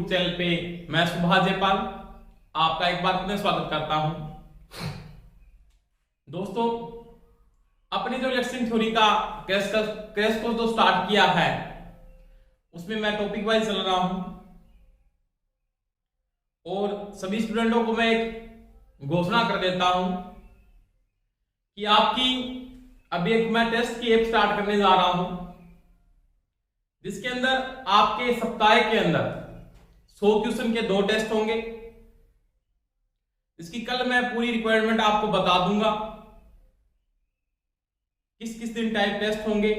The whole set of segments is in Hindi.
यूट्यूब चैनल पे मैं सुभाष जयपाल आपका एक बार पुनः स्वागत करता हूं। दोस्तों, अपनी जो इलेक्शन थ्योरी का क्रैश कोर्स जो स्टार्ट किया है उसमें मैं टॉपिक वाइज चल रहा हूं और सभी स्टूडेंटों को मैं एक घोषणा कर देता हूं कि आपकी अभी एक मैं टेस्ट की ऐप स्टार्ट करने जा रहा हूं जिसके अंदर आपके सप्ताह के अंदर 100 क्वेश्चन के 2 टेस्ट होंगे। इसकी कल मैं पूरी रिक्वायरमेंट आपको बता दूंगा, किस किस दिन टाइप टेस्ट होंगे,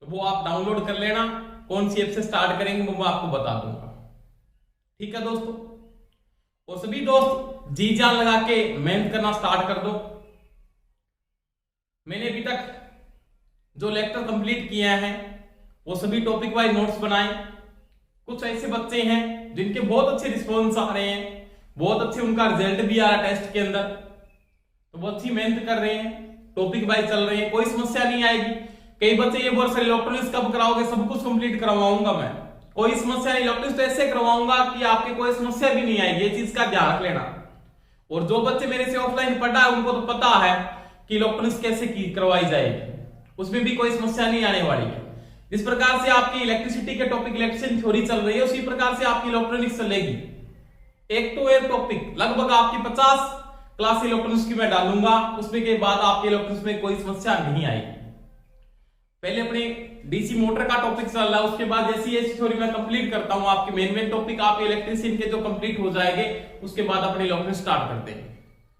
तो वो आप डाउनलोड कर लेना। कौन सी ऐप से स्टार्ट करेंगे वो मैं आपको बता दूंगा। ठीक है दोस्तों, और सभी दोस्त जी जान लगा के मेहनत करना स्टार्ट कर दो। मैंने अभी तक जो लेक्चर कंप्लीट किए हैं वो सभी टॉपिक वाइज नोट्स बनाए। कुछ ऐसे बच्चे हैं जिनके बहुत अच्छे रिस्पॉन्स आ रहे हैं, बहुत अच्छे उनका रिजल्ट भी आ रहा है टेस्ट के अंदर, तो वो अच्छी मेहनत कर रहे हैं, टॉपिक वाइज चल रहे हैं, कोई समस्या नहीं आएगी। कई बच्चे ये बोल सर इलेक्ट्रॉनिक्स कब कराओगे, सब कुछ कंप्लीट करवाऊंगा मैं, कोई समस्या नहीं, इलेक्ट्रॉनिक्स तो ऐसे करवाऊंगा कि आपके कोई समस्या भी नहीं आएगी, ये चीज का ध्यान रख लेना। और जो बच्चे मेरे से ऑफलाइन पढ़ा है उनको तो पता है कि इलेक्ट्रॉनिक्स कैसे करवाई जाएगी, उसमें भी कोई समस्या नहीं आने वाली है। जिस प्रकार से आपकी इलेक्ट्रिसिटी के टॉपिक इलेक्ट्रिशियन थ्योरी चल रही है उसी प्रकार से आपकी इलेक्ट्रॉनिक्स चलेगी। एक तो एक टॉपिक लगभग आपकी 50 क्लास इलेक्ट्रॉनिक्स की मैं डालूंगा, उसमें के बाद आपके इलेक्ट्रॉनिक्स में कोई समस्या नहीं आएगी। पहले अपनी डीसी मोटर का टॉपिक चल रहा है, उसके बाद जैसी ऐसी थ्योरी मैं कंप्लीट करता हूं, आपके मेन टॉपिक आपके इलेक्ट्रिशियन के जो कंप्लीट हो जाएंगे उसके बाद अपने इलेक्ट्रॉनिक्स स्टार्ट करते हैं।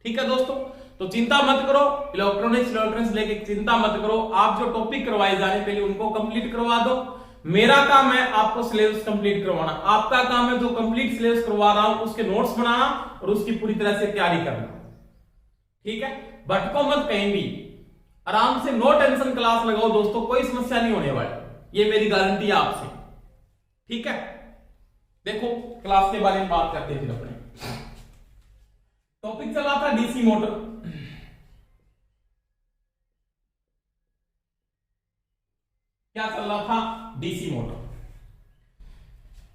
ठीक है दोस्तों, तो चिंता मत करो, इलेक्ट्रॉनिक्स लेके चिंता मत करो। आप जो टॉपिक करवाए जाने पहले उनको कंप्लीट करवा दो। मेरा काम है आपको सिलेबस कंप्लीट करवाना, आपका काम है जो कंप्लीट सिलेबस करवा रहा हूं उसके नोट्स बनाना और उसकी पूरी तरह से तैयारी करना। ठीक है, भटको मत कहीं भी, आराम से नो टेंशन क्लास लगाओ दोस्तों, कोई समस्या नहीं होने वाली, ये मेरी गारंटी है आपसे। ठीक है, देखो क्लास के बारे में बात करते हैं। फिर अपने टॉपिक चला था डीसी मोटर। क्या चल रहा था? डीसी मोटर,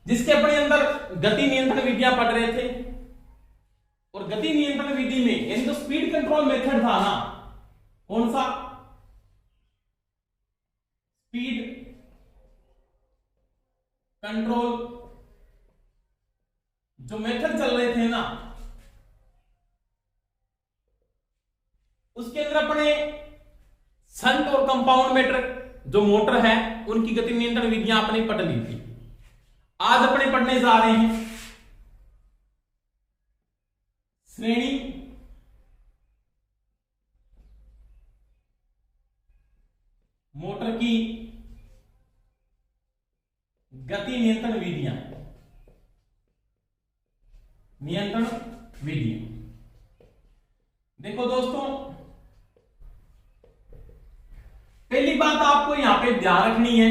जिसके अपने अंदर गति नियंत्रण विधियां पढ़ रहे थे। और गति नियंत्रण विधि में यानी जो स्पीड कंट्रोल मेथड था ना, कौन सा? स्पीड कंट्रोल जो मेथड चल रहे थे ना, उसके अंदर अपने संट और कंपाउंड मेटर जो मोटर है उनकी गति नियंत्रण विधियां अपने पढ़ ली थी। आज अपने पढ़ने जा रहे हैं श्रेणी मोटर की गति नियंत्रण विधियां। देखो दोस्तों, पहली बात आपको यहां पे ध्यान रखनी है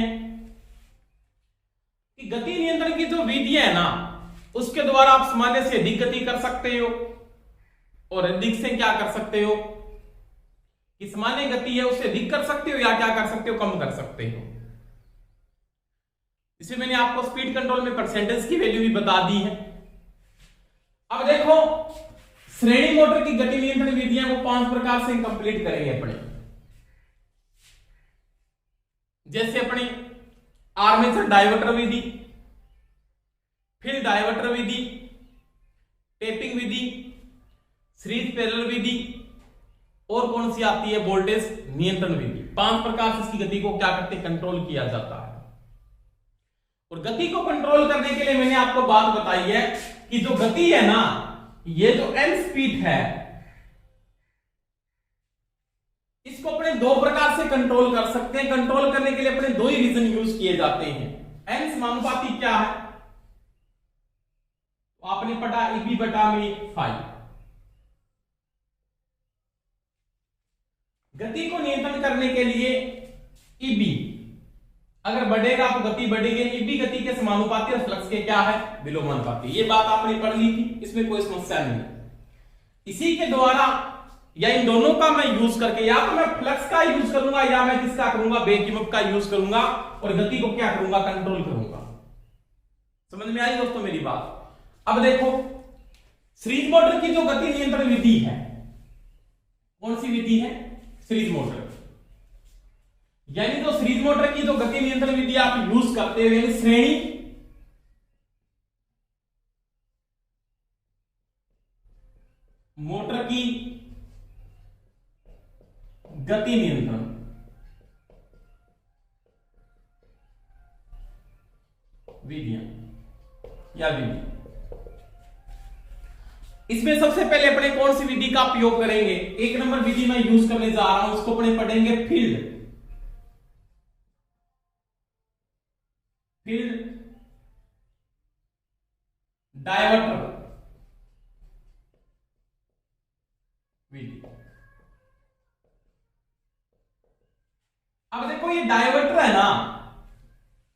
कि गति नियंत्रण की जो विधि है ना, उसके द्वारा आप सामान्य से अधिक गति कर सकते हो और अधिक से क्या कर सकते हो कि सामान्य गति है उससे अधिक कर सकते हो या क्या कर सकते हो, कम कर सकते हो। इसमें मैंने आपको स्पीड कंट्रोल में परसेंटेज की वैल्यू भी बता दी है। अब देखो, श्रेणी मोटर की गति नियंत्रण विधियां वो 5 प्रकार से कंप्लीट करेंगे अपने। जैसे अपनी आर्मेचर डायवर्टर विधि, फील्ड डायवर्टर विधि, टेपिंग विधि, सीरीज पैरेलल विधि और कौन सी आती है? वोल्टेज नियंत्रण विधि। 5 प्रकार से इसकी गति को क्या करते? कंट्रोल किया जाता है। और गति को कंट्रोल करने के लिए मैंने आपको बात बताई है कि जो गति है ना, ये जो एन स्पीड है इसको अपने 2 प्रकार से कंट्रोल कर सकते हैं। कंट्रोल करने के लिए अपने 2 ही रीजन यूज किए जाते हैं। एन समानुपाती क्या है? तो आपने पढ़ा ईबी बटा में फाई। गति को नियंत्रण करने के लिए ईबी अगर बढ़ेगा तो गति बढ़ेगी, ईबी गति के समानुपाती और फ्लक्स के क्या है? विलोमानुपाती। ये बात आपने पढ़ ली थी, इसमें कोई समस्या नहीं। इसी के द्वारा या इन दोनों का मैं यूज करके, या तो मैं फ्लक्स का यूज करूंगा या मैं किसका करूंगा? बेक ईएमएफ का यूज करूंगा और गति को क्या करूंगा? कंट्रोल करूंगा। समझ में आई दोस्तों मेरी बात। अब देखो सीरीज मोटर की जो गति नियंत्रण विधि है, कौन सी विधि है? Series motor. यानी जो सीरीज मोटर की जो गति नियंत्रण विधि आप यूज करते हो, यानी श्रेणी मोटर की गति नियंत्रण विधियां या विधि, इसमें सबसे पहले अपने कौन सी विधि का उपयोग करेंगे? एक नंबर विधि मैं यूज करने जा रहा हूं, उसको अपने पढ़ेंगे फील्ड डायवर्टर विधि। अब देखो ये डायवर्टर है ना,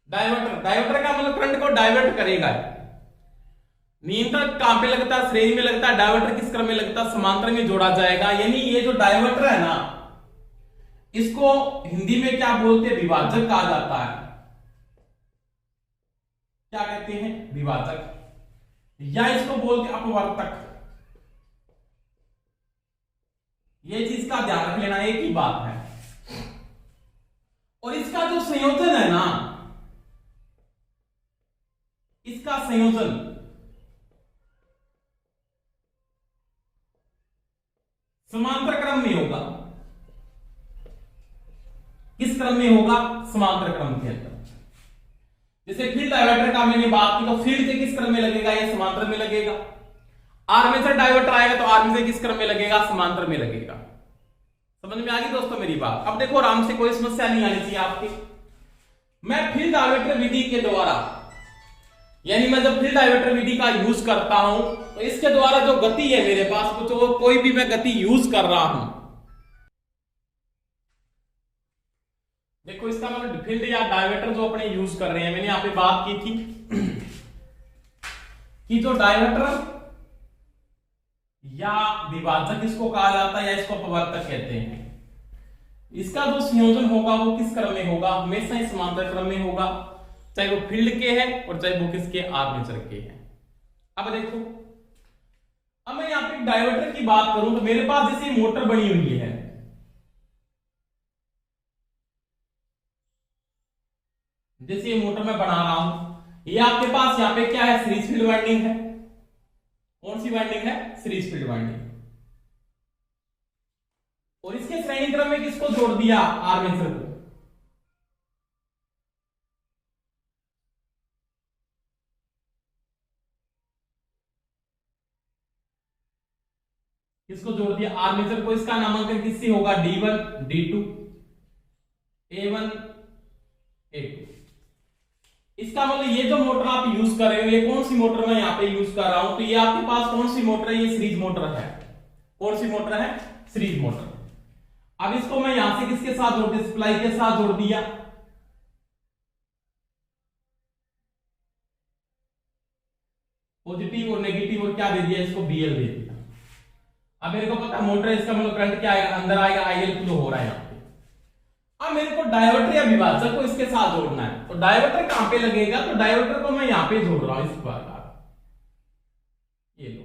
डायवर्टर का मतलब करंट को डाइवर्ट करेगा। नियंत्रक कहां पे लगता है? श्रेणी में लगता है। डायवर्टर किस क्रम में लगता है? समांतर में जोड़ा जाएगा। यानी ये जो डायवर्टर है ना, इसको हिंदी में क्या बोलते हैं? विभाजक कहा जाता है। क्या कहते हैं? विभाजक, या इसको बोलते हैं अपवर्तक। ये चीज का ध्यान रख लेना, एक ही बात है। और इसका जो संयोजन है ना, इसका संयोजन समांतर क्रम में होगा। किस क्रम में होगा? समांतर क्रम के अंदर। जैसे फील्ड डायवर्टर का मैंने बात की, तो फील्ड के किस क्रम में लगेगा? ये समांतर में लगेगा। आर्मेचर डायवर्टर आएगा तो आर्मेचर किस क्रम में लगेगा? समांतर में लगेगा। समझ में आ गई दोस्तों मेरी बात। अब देखो आराम से, कोई समस्या नहीं आनी चाहिए आपकी। मैं फील्ड डायवर्टर विधि के द्वारा, यानी मैं जब फील्ड डायवर्टर विधि का यूज करता हूं, तो इसके द्वारा जो गति है मेरे पास, कुछ और कोई भी मैं गति यूज कर रहा हूं, देखो इसका मतलब फील्ड या डायवर्टर जो अपने यूज कर रहे हैं, मैंने यहां पे बात की थी कि जो डायवर्टर या विभाजक इसको कहा जाता है, या इसको अपवर्तक कहते हैं, इसका जो संयोजन होगा वो किस क्रम में होगा? हमेशा ही समांतर क्रम में होगा, चाहे वो फील्ड के है और चाहे वो किसके? आर्मेचर के है। अब देखो, अब मैं यहां पे डायवर्टर की बात करूं तो मेरे पास जैसे मोटर बनी हुई है, जैसे ये मोटर मैं बना रहा हूं, ये आपके पास यहां पे क्या है? सीरीज फील्ड वाइंडिंग है। कौन सी वाइंडिंग है? Series field winding. और इसके श्रेणी क्रम में किसको जोड़ दिया? आर्मेचर को। किसको जोड़ दिया? आर्मेचर को। इसका नामांकन किससे होगा? D1 D2 A1 A2। इसका मतलब ये जो मोटर आप यूज कर रहे हो, ये कौन सी मोटर मैं यहां पे यूज कर रहा हूं, तो ये आपके पास कौन सी मोटर है? ये सीरीज मोटर है। कौन सी मोटर है? Series motor. अब इसको मैं यहां से किसके साथ जोड़ दिया? सप्लाई के साथ जोड़ दिया। पॉजिटिव और नेगेटिव, और क्या दे दिया? इसको BL दे दिया। अब मेरे को पता मोटर, इसका मतलब करंट क्या आएगा? अंदर आएगा, IL फ्लो हो रहा है यहां पे। अब मेरे को डायवर्टर या विभाजक को इसके साथ जोड़ना है, तो डायवर्टर कहां पे लगेगा? तो डायवर्टर को मैं यहां पे जोड़ रहा हूं इस प्रकार। ये लो,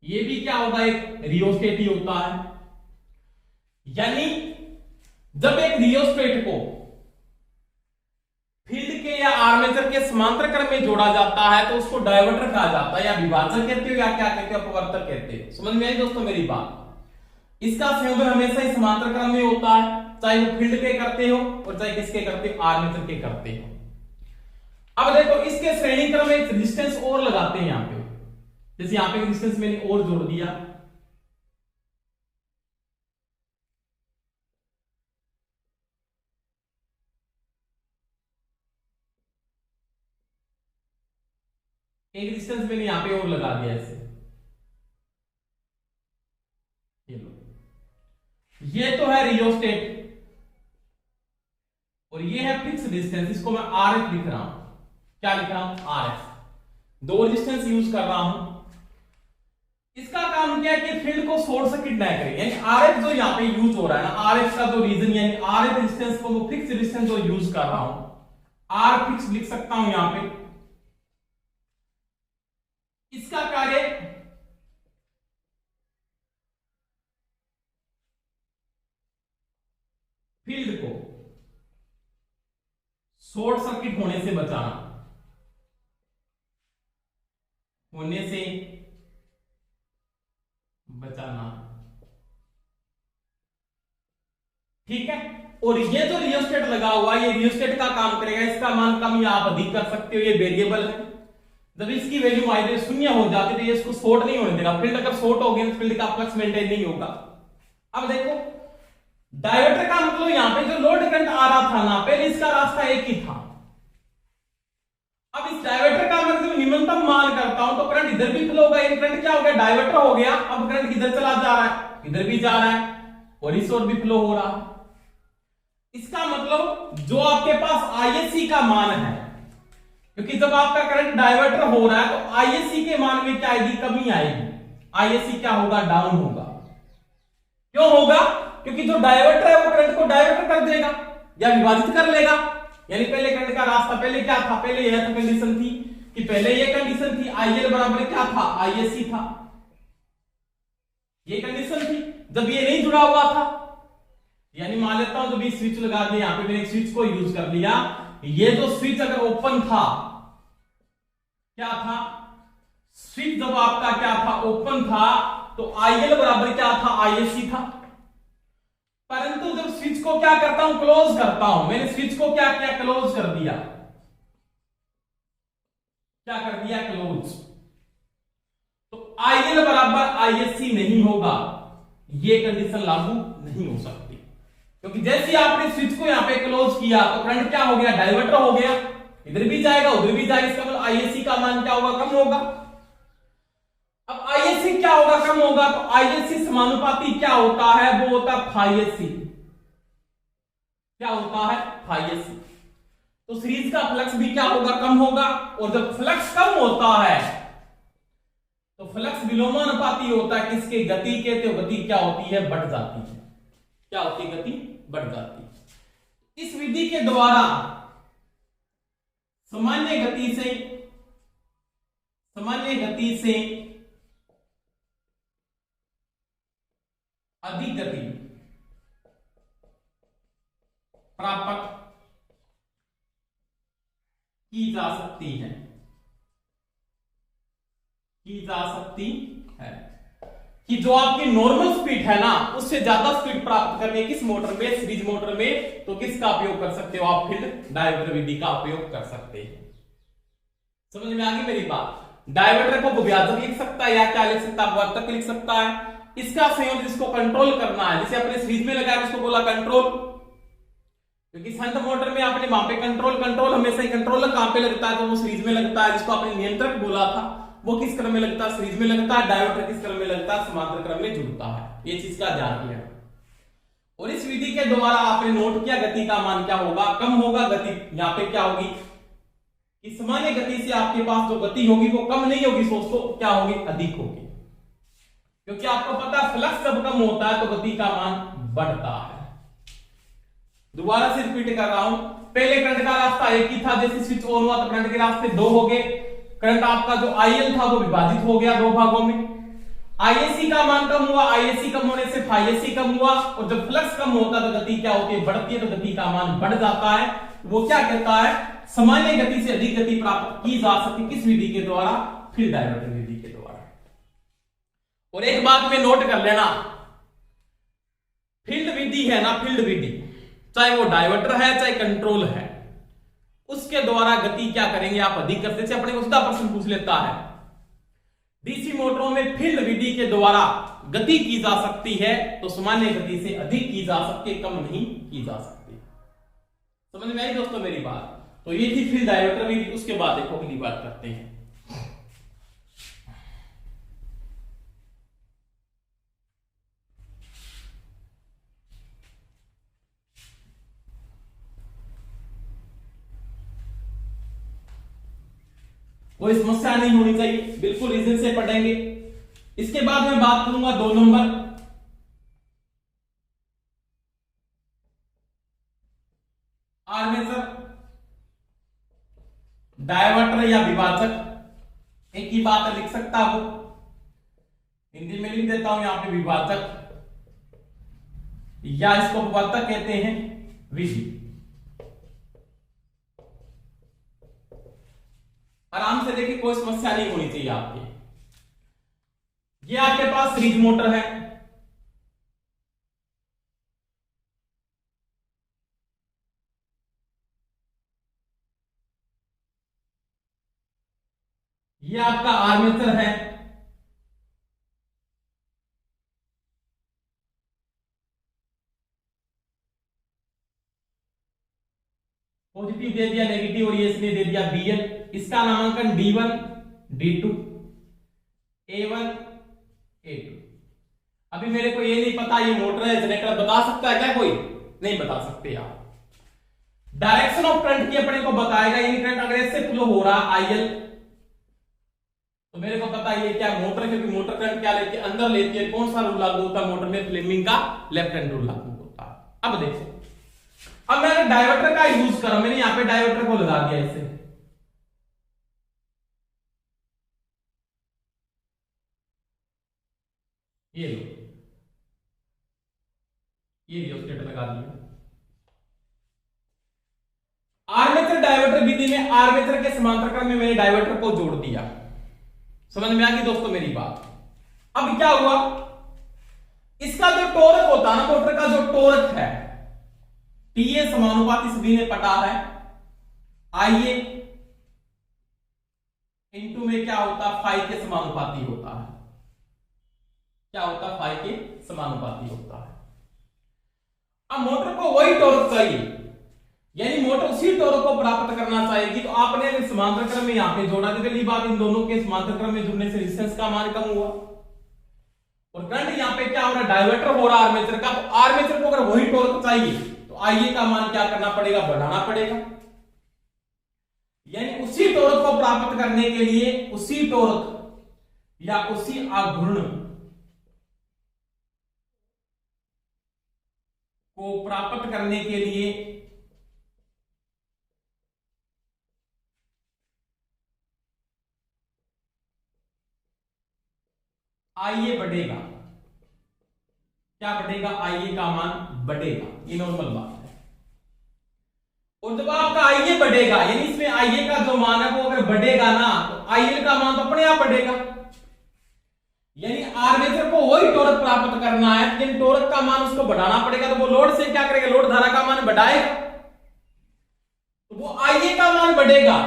ये भी क्या होगा? एक रियोस्टेट ही होता है। यानी जब एक रियोस्टेट को फील्ड के या आर्मेचर के समांतर क्रम में जोड़ा जाता है, तो उसको डायवर्टर कहा जाता है, या विभाजक कहते हो, या क्या कहते हो? अपवर्तक कहते हो। समझ में आई दोस्तों मेरी बात। इसका संयोजन हमेशा ही समांतर क्रम में होता है, चाहे वो फील्ड के करते हो और चाहे किसके करते हो? आर्मेचर के करते हो। अब देखो, इसके श्रेणी क्रम में एक रेजिस्टेंस और लगाते हैं यहां पे। जैसे यहां पे रेजिस्टेंस मैंने और जोड़ दिया, एक रेजिस्टेंस मैंने यहां पे और लगा दिया ऐसे। ये लो, ये तो है रियोस्टेट और ये है फिक्स रेजिस्टेंस। इसको मैं RF लिख रहा हूं। क्या लिख रहा हूं? RF। दो रेजिस्टेंस यूज कर रहा हूं। इसका काम क्या है कि फील्ड को शॉर्ट सर्किट ना करे। यानी RF जो यहां पे यूज हो रहा है ना, RF का जो रीजन, यानी RF रेजिस्टेंस को, वो फिक्स रेजिस्टेंस जो यूज कर रहा हूं, आर फिक्स लिख सकता हूं यहां पे। इसका कार्य फील्ड को शॉर्ट सर्किट होने से बचाना, होने से बचाना, ठीक है। और ये जो रियोस्टेट लगा हुआ है, ये रियोस्टेट का काम करेगा, इसका मान कम या आप अधिक कर सकते हो, ये वेरिएबल है। जब इसकी वैल्यू माइनस 0 हो जाती है तो ये इसको शॉर्ट नहीं होने देगा। फील्ड अगर शॉर्ट हो गया तो फील्ड का फ्लक्स मेंटेन नहीं होगा। अब देखो डायोडर का मतलब यहां पे जो लोड करंट आ रहा था ना, पहले इसका रास्ता एक ही था। अब इस डायवर्टर का मतलब न्यूनतम मान करता हूं तो करंट इधर भी फ्लो होगा। करंट क्या हो गया, डायवर्टर हो गया। अब करंट किधर चला जा रहा है, इधर भी जा रहा है और इस ओर भी फ्लो हो रहा है। इसका मतलब जो आपके पास आईएससी का मान है, क्योंकि जब आपका करंट डायवर्टर हो रहा है तो आईएससी के मान में क्या आएगी, कमी आएगी। आईएससी क्या होगा, डाउन होगा। क्यों होगा, क्योंकि जो डायवर्टर है वो करंट को डायवर्टर कर देगा या विभाजित कर लेगा। यानी पहले करंट का रास्ता पहले क्या था, पहले यह तो कंडीशन थी कि पहले ये कंडीशन थी आईएल बराबर क्या था, आईएससी था। ये कंडीशन थी जब ये नहीं जुड़ा हुआ था। यानी मान लेता हूं जब ये स्विच लगा दिया, यहां पे मैंने एक स्विच को यूज कर लिया। ये जो स्विच अगर ओपन था, क्या था, स्विच जब आपका क्या था, ओपन था, तो आईएल बराबर क्या था, आईएससी था। परंतु जब स्विच को क्या करता हूं, क्लोज करता हूं, मैंने स्विच को क्या किया, क्लोज कर दिया। क्या कर दिया, क्लोज, तो आईएल बराबर आईएससी नहीं होगा। ये कंडीशन लागू नहीं हो सकती, क्योंकि जैसे आपने स्विच को यहां पे क्लोज किया तो करंट क्या हो गया, डायवर्टर हो गया। इधर भी जाएगा उधर भी जाएगा, इसका मतलब आईएससी का मान क्या होगा, कम होगा। अब आईएससी क्या होगा, कम होगा, तो आईएससी समानुपाती क्या होता है, वो होता है फाईएससी। क्या होता है, फाईएससी। तो सीरीज का फ्लक्स भी क्या होगा, कम होगा। और जब फ्लक्स कम होता है तो फ्लक्स विलोमानुपाती होता है किसके, गति के। तो गति क्या होती है, बढ़ जाती है। क्या होती है, गति बढ़ जाती है। इस विधि के द्वारा सामान्य गति से अधिक गति प्राप्त की जा सकती है, कि जो आपकी नॉर्मल स्पीड है ना, उससे ज्यादा स्पीड प्राप्त करनी है किस मोटर में, सीरीज मोटर में। तो किसका उपयोग कर सकते हो आप, फील्ड डायवर्टर विधि का उपयोग कर सकते हैं। समझ में आ गई मेरी बात। डायवर्टर को विभाजक लिख सकता है या क्या लिख सकता है, वर्तक लिख सकता है। इसका संयोजन जिसको कंट्रोल करना है, जैसे अपने सीरीज में लगाया उसको बोला कंट्रोल, क्योंकि शंट मोटर में आपने वहां पे कंट्रोल हमेशा ही कंट्रोलर कहां पे लगता है, तो वो सीरीज में लगता है। जिसको आपने नियंत्रक बोला था वो किस क्रम में लगता है, सीरीज में लगता है। डायोडर किस क्रम में लगता है, समांतर क्रम में जुड़ता है। ये चीज का ध्यान दिया। और इस विधि के द्वारा आपने नोट किया गति का मान क्या होगा, कम होगा। गति यहां पे क्या होगी, कि सामान्य गति से आपके पास जो गति होगी वो कम नहीं होगी, दोस्तों क्या होगी, अधिक होगी। क्योंकि आपको पता है फ्लक्स जब कम होता है तो गति का मान बढ़ता है। दोबारा से रिपीट कर रहा हूं, पहले करंट का रास्ता एक ही था, जैसे स्विच ऑन हुआ तो करंट के रास्ते दो हो गए। करंट आपका जो आईएल था वो विभाजित हो गया दो भागों में। आईएससी का मान कम हुआ, आईएससी कम होने से फाईएससी कम हुआ। और जब फ्लक्स कम होता है तो गति क्या होती है, बढ़ती है। तो गति का मान बढ़ जाता है। वो क्या कहता है, सामान्य गति से अधिक गति प्राप्त की जा सकती किस विधि के द्वारा, फील्ड डायवर्टर विधि के द्वारा। और एक बात में नोट कर लेना, फील्ड विधि है ना, फील्ड विधि चाहे वो डायवर्टर है चाहे कंट्रोल है, उसके द्वारा गति क्या करेंगे आप, अधिक करते। जैसे अपने को सीधा प्रश्न पूछ लेता है, डीसी मोटरों में फील्ड विधि के द्वारा गति की जा सकती है तो सामान्य गति से अधिक की जा सकती है, कम नहीं की जा सकती। समझ में आई दोस्तों मेरी बात। तो ये थी फील्ड डायवर्टर विधि। उसके बाद देखो अगली बात करते हैं। कोई समस्या नहीं होनी चाहिए, बिल्कुल रीजन से पढ़ेंगे। इसके बाद मैं बात करूंगा 2 नंबर, आर्मेचर डायवर्टर या विभाजक एक ही बात लिख सकता हो। हिंदी में लिख देता हूं यहां पे विभाजक, या इसको विभाजक कहते हैं विधि। आराम से देखिए, कोई समस्या नहीं होनी चाहिए आपके। ये आपके पास सीरीज मोटर है, ये आपका आर्मेचर है, पॉजिटिव दे दिया, नेगेटिव और ये इसने दे दिया BN। इसका नामांकन D1 D2 A1 A2। अभी मेरे को ये नहीं पता ये मोटर है जनरेटर, बता सकता है क्या कोई? नहीं बता सकते आप। डायरेक्शन ऑफ करंट की अपने को बताएगा, यानी करंट अगर इससे फ्लो हो रहा IL, तो मेरे को पता ये क्या मोटर, क्योंकि मोटर करंट क्या लेती है, अंदर लेती है। कौन सा रूल लागू होता है मोटर में? फ्लेमिंग का लेफ्ट हैंड रूल लागू होता है। अब देखो, अब मैंने डायवर्टर का यूज करा, मैंने यहां पे डायवर्टर को लगा दिया ऐसे, ये लो, ये रियोस्टेट लगा दिया। आर्मेचर डायवर्टर विधि में आर्मेचर के समांतर क्रम में मैंने डायवर्टर को जोड़ दिया। समझ में आ गई दोस्तों मेरी बात? अब क्या हुआ, इसका जो टोरक होता है ना, मोटर का जो टोरक है, TA समानुपाती सभी ने पढ़ा है, IA इनटू में क्या होता है, फाई के समानुपाती होता है। क्या होता है? फाई के समानुपाती होता है। अब मोटर को वही टॉर्क चाहिए, यानी मोटर उसी टॉर्क को प्राप्त करना चाहेगी, तो आपने समांतर क्रम में यहां पे जोड़ा। पहली बात, इन दोनों के समांतर क्रम में जुड़ने से रेजिस्टेंस का मान कम हुआ, और करंट यहां पे क्या हो रहा है, डायवर्टर हो रहा है आर्मेचर का। तो आर्मेचर को अगर वही टॉर्क चाहिए तो IA का मान क्या करना पड़ेगा? बढ़ाना पड़ेगा। यानी उसी टॉर्क को प्राप्त करने के लिए, उसी टॉर्क या उसी आघूर्ण को प्राप्त करने के लिए IA बढ़ेगा। क्या बढ़ेगा? IA का मान बढ़ेगा, ये नॉर्मल बात है। और जब आपका IA बढ़ेगा, यानी इसमें IA का जो मान है वो अगर बढ़ेगा ना, तो IL का मान तो अपने आप बढ़ेगा। यानी आर्मेचर को वही टॉर्क प्राप्त करना है, लेकिन टॉर्क का मान उसको बढ़ाना पड़ेगा। तो वो लोड से क्या करेगा? लोड धारा का मान बढ़ाएगा, तो वो IA का मान बढ़ेगा,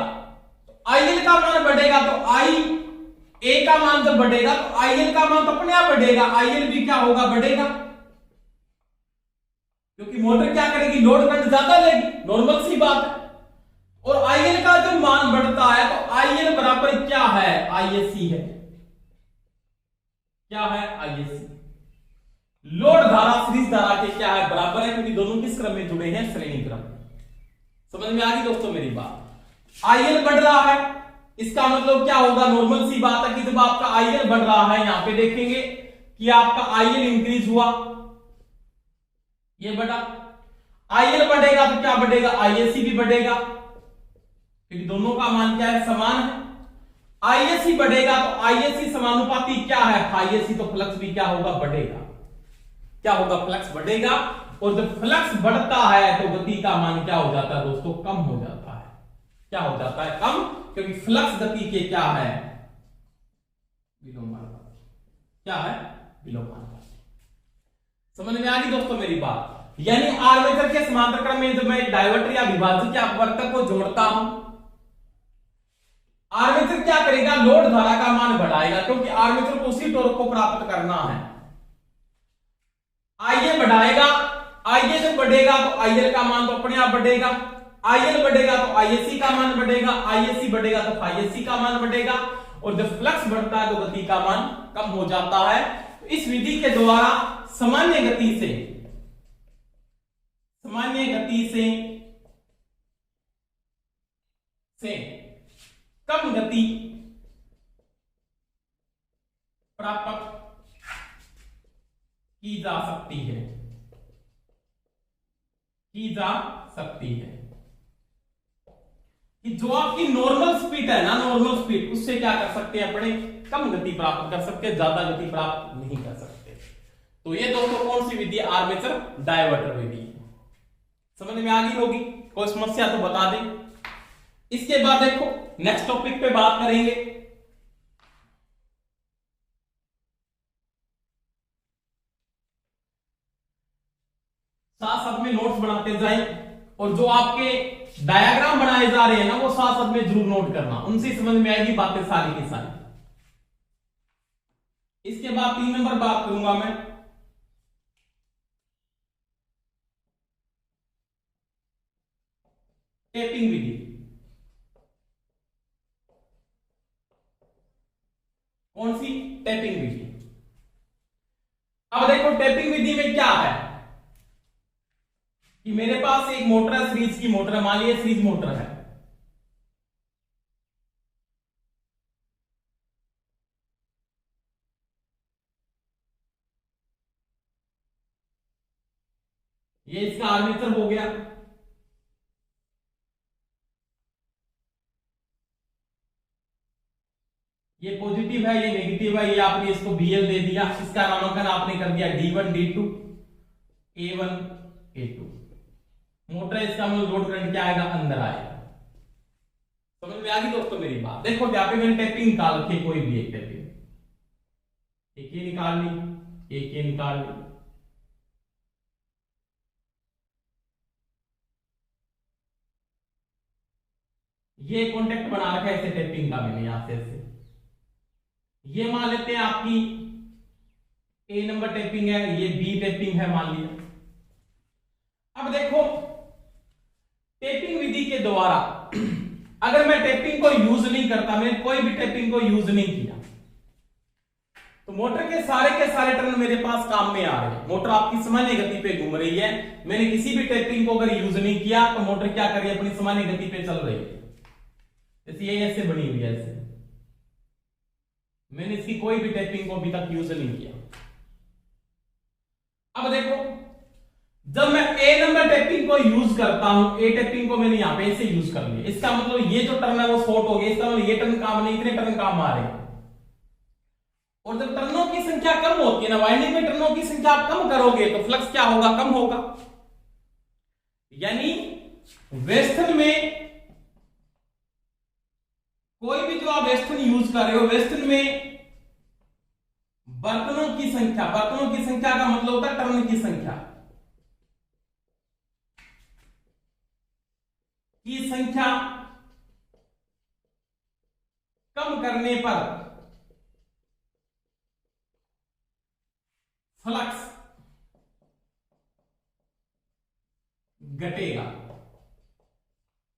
तो IL का मान बढ़ेगा। तो IA का मान जब बढ़ेगा तो IL का मान तो अपने आप बढ़ेगा, IL भी क्या होगा? बढ़ेगा, क्योंकि मोटर क्या करेगी? लोड करंट ज्यादा लेगी, नॉर्मल सी बात है। और IL का जब मान बढ़ता है तो IL बराबर क्या है? ISC है। क्या है? ISC। लोड धारा सीरीज धारा के क्या है? बराबर है, क्योंकि दोनों किस क्रम में जुड़े हैं? श्रेणी क्रम। समझ में आ गई दोस्तों मेरी बात? IL बढ़ रहा है, इसका मतलब क्या होगा? नॉर्मल सी बात है कि जब आपका IL बढ़ रहा है, यहां पे देखेंगे कि आपका IL इंक्रीज हुआ, ये बढ़ा। IL बढ़ेगा तो क्या बढ़ेगा? ISC भी बढ़ेगा, क्योंकि दोनों का मान क्या है? समान है। ISC बढ़ेगा तो ISC समानुपाती क्या है? ISC, तो फ्लक्स भी क्या होगा? बढ़ेगा। क्या होगा? फ्लक्स बढ़ेगा। और जब फ्लक्स बढ़ता है तो गति का मान क्या हो जाता है दोस्तों? कम हो जाता है। क्या हो जाता है? कम, क्योंकि फ्लक्स गति के क्या है? विलोमानुपाती। क्या है? विलोमानुपाती। समझ में आ गई दोस्तों मेरी बात? यानी आर्मेचर के समांतर क्रम में जब मैं डायवर्टर या विभाजक या अपवर्तक को जोड़ता हूं, आर्मेचर क्या करेगा? लोड धारा का मान बढ़ाएगा, क्योंकि आर्मेचर को उसी टॉर्क को प्राप्त करना है। IA बढ़ाएगा, IA जब बढ़ेगा तो IL का मान तो अपने आप बढ़ेगा, IL बढ़ेगा तो ISC का मान बढ़ेगा, ISC बढ़ेगा तो ISC का मान बढ़ेगा। और जब फ्लक्स बढ़ता है तो गति का मान कम हो जाता है। तो इस विधि के द्वारा सामान्य गति से कम गति प्राप्त की जा सकती है, कि जो आपकी नॉर्मल स्पीड है ना, नॉर्मल स्पीड, उससे क्या कर सकते हैं अपने कम गति प्राप्त कर सकते हैं, ज्यादा गति प्राप्त नहीं कर सकते। तो ये दोस्तों कौन सी विधि है? आर्मेचर डायवर्टर विधि। समझ में आ गई होगी? कोई समस्या तो बता दें। इसके बाद देखो नेक्स्ट टॉपिक पे बात करेंगे। साथ साथ में नोट्स बनाते जाएं, और जो आपके डायग्राम बनाए जा रहे हैं ना, वो साथ साथ में जरूर नोट करना, उनसे समझ में आएगी बातें सारी की सारी। इसके बाद 3 नंबर बात करूंगा मैं, टेपिंग विधि। कौन सी? टेपिंग विधि। अब देखो टेपिंग विधि में क्या है कि मेरे पास एक मोटर है, सीरीज की मोटर है, मान लीजिए सीरीज मोटर है। ये इसका आर्मेचर हो गया। ये पॉजिटिव है, ये नेगेटिव है, ये आपने इसको बीएल दे दिया, इसका नामांकन आपने कर दिया D1 D2 A1 A2। Motor इसका मतलब लोड करंट क्या आएगा? अंदर आएगा। समझ में आ गई दोस्तों मेरी बात? देखो यहाँ पे मैंने टेपिंग निकाल रखी, कोई भी एक टेपिंग, एक ये निकाल ली, एक ये निकाल ली। ये कॉन्टेक्ट बना रखा है ऐसे टेपिंग का मैंने, यहां से ऐसे। ये मान लेते हैं आपकी A नंबर टेपिंग है, ये B टेपिंग है मान लिया। अब देखो टेपिंग विधि के द्वारा अगर मैं टेपिंग को यूज नहीं करता, मैंने कोई भी टेपिंग को यूज नहीं किया, तो मोटर के सारे टर्न मेरे पास काम में आ रहे हैं। मोटर आपकी सामान्य गति पे घूम रही है, मैंने किसी भी टेपिंग को अगर यूज नहीं किया तो मोटर क्या कर रही है? अपनी सामान्य गति पे चल रही है। जैसे ये ऐसे बनी हुई है, ऐसे मैंने इसकी कोई भी टेपिंग को अभी तक यूज नहीं किया। अब देखो जब मैं A नंबर टेपिंग को यूज करता हूं, A टेपिंग को मैंने यहां पे ऐसे यूज कर लिया, इसका मतलब ये जो टर्न है वो शॉर्ट हो गया, इसका मतलब ये टर्न काम नहीं, इतने टर्न काम आ रहे हैं। और जब टर्नों की संख्या कम होती है ना, वाइंडिंग में टर्नों की संख्या आप कम करोगे तो फ्लक्स क्या होगा? कम होगा। यानी वेस्टर्न में कोई भी जो आप वेस्टर्न यूज कर रहे हो, वेस्टर्न में बर्तनों की संख्या का मतलब होता है टर्न की संख्या कम करने पर फ्लक्स घटेगा।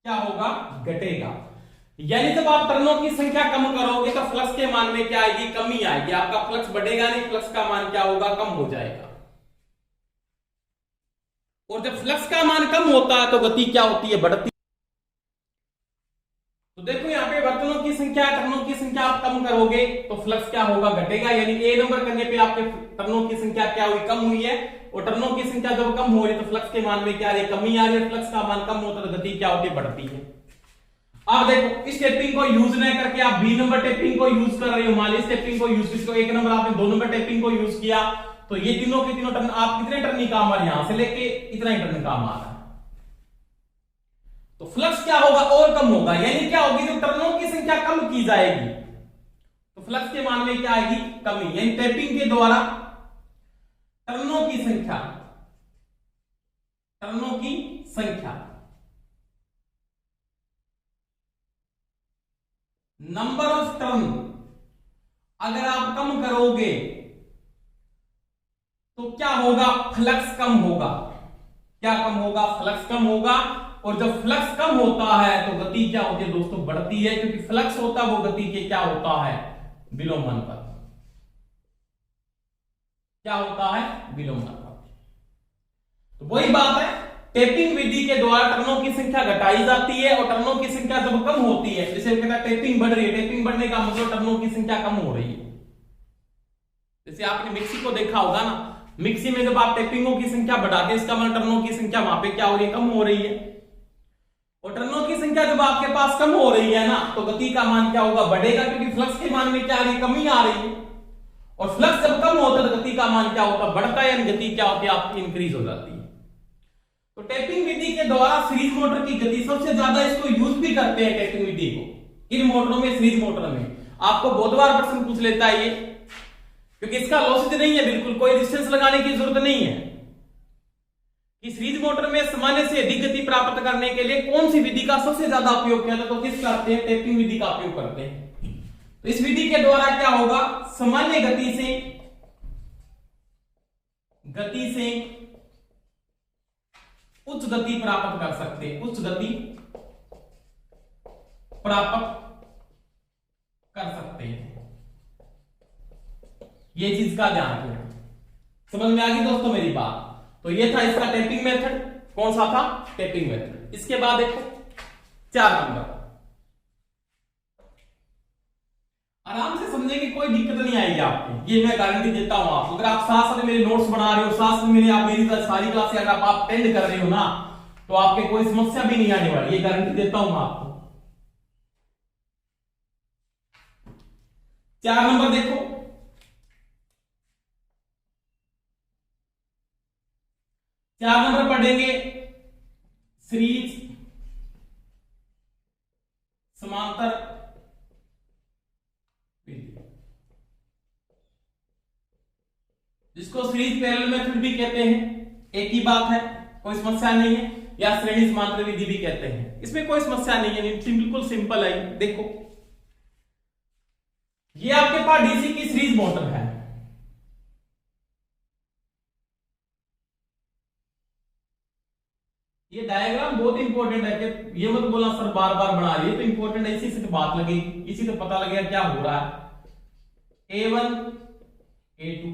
क्या होगा? घटेगा। यानी जब आप टर्नों की संख्या कम करोगे तो फ्लक्स के मान में क्या आएगी? कमी आएगी। आपका फ्लक्स बढ़ेगा नहीं, फ्लक्स का मान क्या होगा? कम हो जाएगा। और जब फ्लक्स का मान कम होता है तो गति क्या होती है? बढ़ती। तो देखो यहाँ पे बर्तनों की संख्या, टर्नों की संख्या आप कम करोगे तो फ्लक्स क्या होगा? घटेगा। यानी A नंबर करने पे आपके टर्नों की संख्या क्या हुई? कम हुई है। और टर्नों की संख्या जब कम हो रही है तो फ्लक्स के मान में क्या आ रही है? कमी आ रही है। फ्लक्स का मान कम होता है तो गति क्या होती है? बढ़ती है। अब देखो इस टेपिंग को यूज नहीं करके आप B नंबर टेपिंग को यूज कर रहे हो, मान लीजिए टेपिंग को यूज, इसको 1 नंबर आपने 2 नंबर टेपिंग को यूज किया, तो ये तीनों के तीनों टर्न आप कितने टर्न ही काम आ रहे हैं? यहां से लेके इतना ही टर्न काम आ रहा है। तो फ्लक्स क्या होगा? और कम होगा। यानी क्या होगी? जब टर्नों की संख्या कम की जाएगी तो फ्लक्स के मान में क्या आएगी? कमी। यानी टेपिंग के द्वारा टर्नों की संख्या नंबर ऑफ टर्न अगर आप कम करोगे तो क्या होगा? फ्लक्स कम होगा। क्या कम होगा? फ्लक्स कम होगा। और जब फ्लक्स कम होता है तो गति क्या होती है दोस्तों? बढ़ती है, क्योंकि फ्लक्स होता है वो गति के क्या होता है? विलोमानुपाती। क्या होता है? विलोमानुपाती। तो वही बात है, टेपिंग विधि के द्वारा टर्नों की संख्या घटाई जाती है, और टर्नों की संख्या जब कम होती है, जैसे कहता है टेपिंग बढ़ रही है, टेपिंग बढ़ने का मतलब टर्नों की संख्या कम हो रही है। जैसे आपने मिक्सी को देखा होगा ना, मिक्सी में जब आप टेपिंगों की संख्या बढ़ाते हैं, इसका मतलब टर्नों की संख्या वहां पे क्या हो रही है? कम हो रही है। और टर्नों की संख्या संख्या जब आपके पास कम हो रही है ना तो गति का मान क्या होगा, बढ़ेगा, क्योंकि फ्लक्स के मान में क्या आ रही है, कमी आ रही है। और फ्लक्स जब कम होता है तो गति का मान क्या होता है, बढ़ता है, यानी गति क्या होती है आपकी, इंक्रीज हो जाती है। तो टैपिंग विधि के द्वारा सीरीज मोटर की गति सबसे ज्यादा इसको यूज भी करते हैं टैपिंग विधि को, इन मोटरों में, सीरीज मोटर में। आपको बहुत बार प्रश्न पूछ लेता है ये, क्योंकि इसका लॉसेज नहीं है, बिल्कुल कोई रेजिस्टेंस लगाने की जरूरत नहीं है। कि सीरीज मोटर में सामान्य से अधिक गति प्राप्त करने के लिए कौन सी विधि का सबसे ज्यादा उपयोग किया जाता है, तो किस करते हैं, टैपिंग विधि का उपयोग करते हैं। तो इस विधि के द्वारा क्या होगा, सामान्य गति से उच्च गति प्राप्त कर सकते हैं, उच्च गति प्राप्त कर सकते हैं। ये चीज का ध्यान रखें। समझ में आ गई दोस्तों मेरी बात। तो ये था इसका टैपिंग मेथड। कौन सा था, टैपिंग मेथड। इसके बाद देखो 4 नंबर, आराम से समझेंगे, कोई दिक्कत नहीं आएगी आपको, ये मैं गारंटी देता हूं आपको। अगर आप साथ में मेरे नोट्स बना रहे हो, साथ में मेरी सारी क्लासें अगर आप अटेंड कर रहे हो ना, तो आपके कोई समस्या भी नहीं आने वाली, ये गारंटी देता हूं आपको। 4 नंबर देखो, 4 नंबर पढ़ेंगे सीरीज समांतर विधि, जिसको सीरीज पैरेलल मेथड भी कहते हैं, एक ही बात है, कोई समस्या नहीं है, या श्रेणी समांतर विधि भी कहते हैं, इसमें कोई समस्या नहीं है, बिल्कुल सिंपल है। देखो ये आपके पास डीसी की सीरीज मोटर है, ये डायग्राम बहुत इंपॉर्टेंट है, कि ये मत बोला सर बार बार बना रही है, तो इंपॉर्टेंट है, इसी से तो बात लगेगी, इसी से पता लगेगा क्या हो रहा है। A1 A2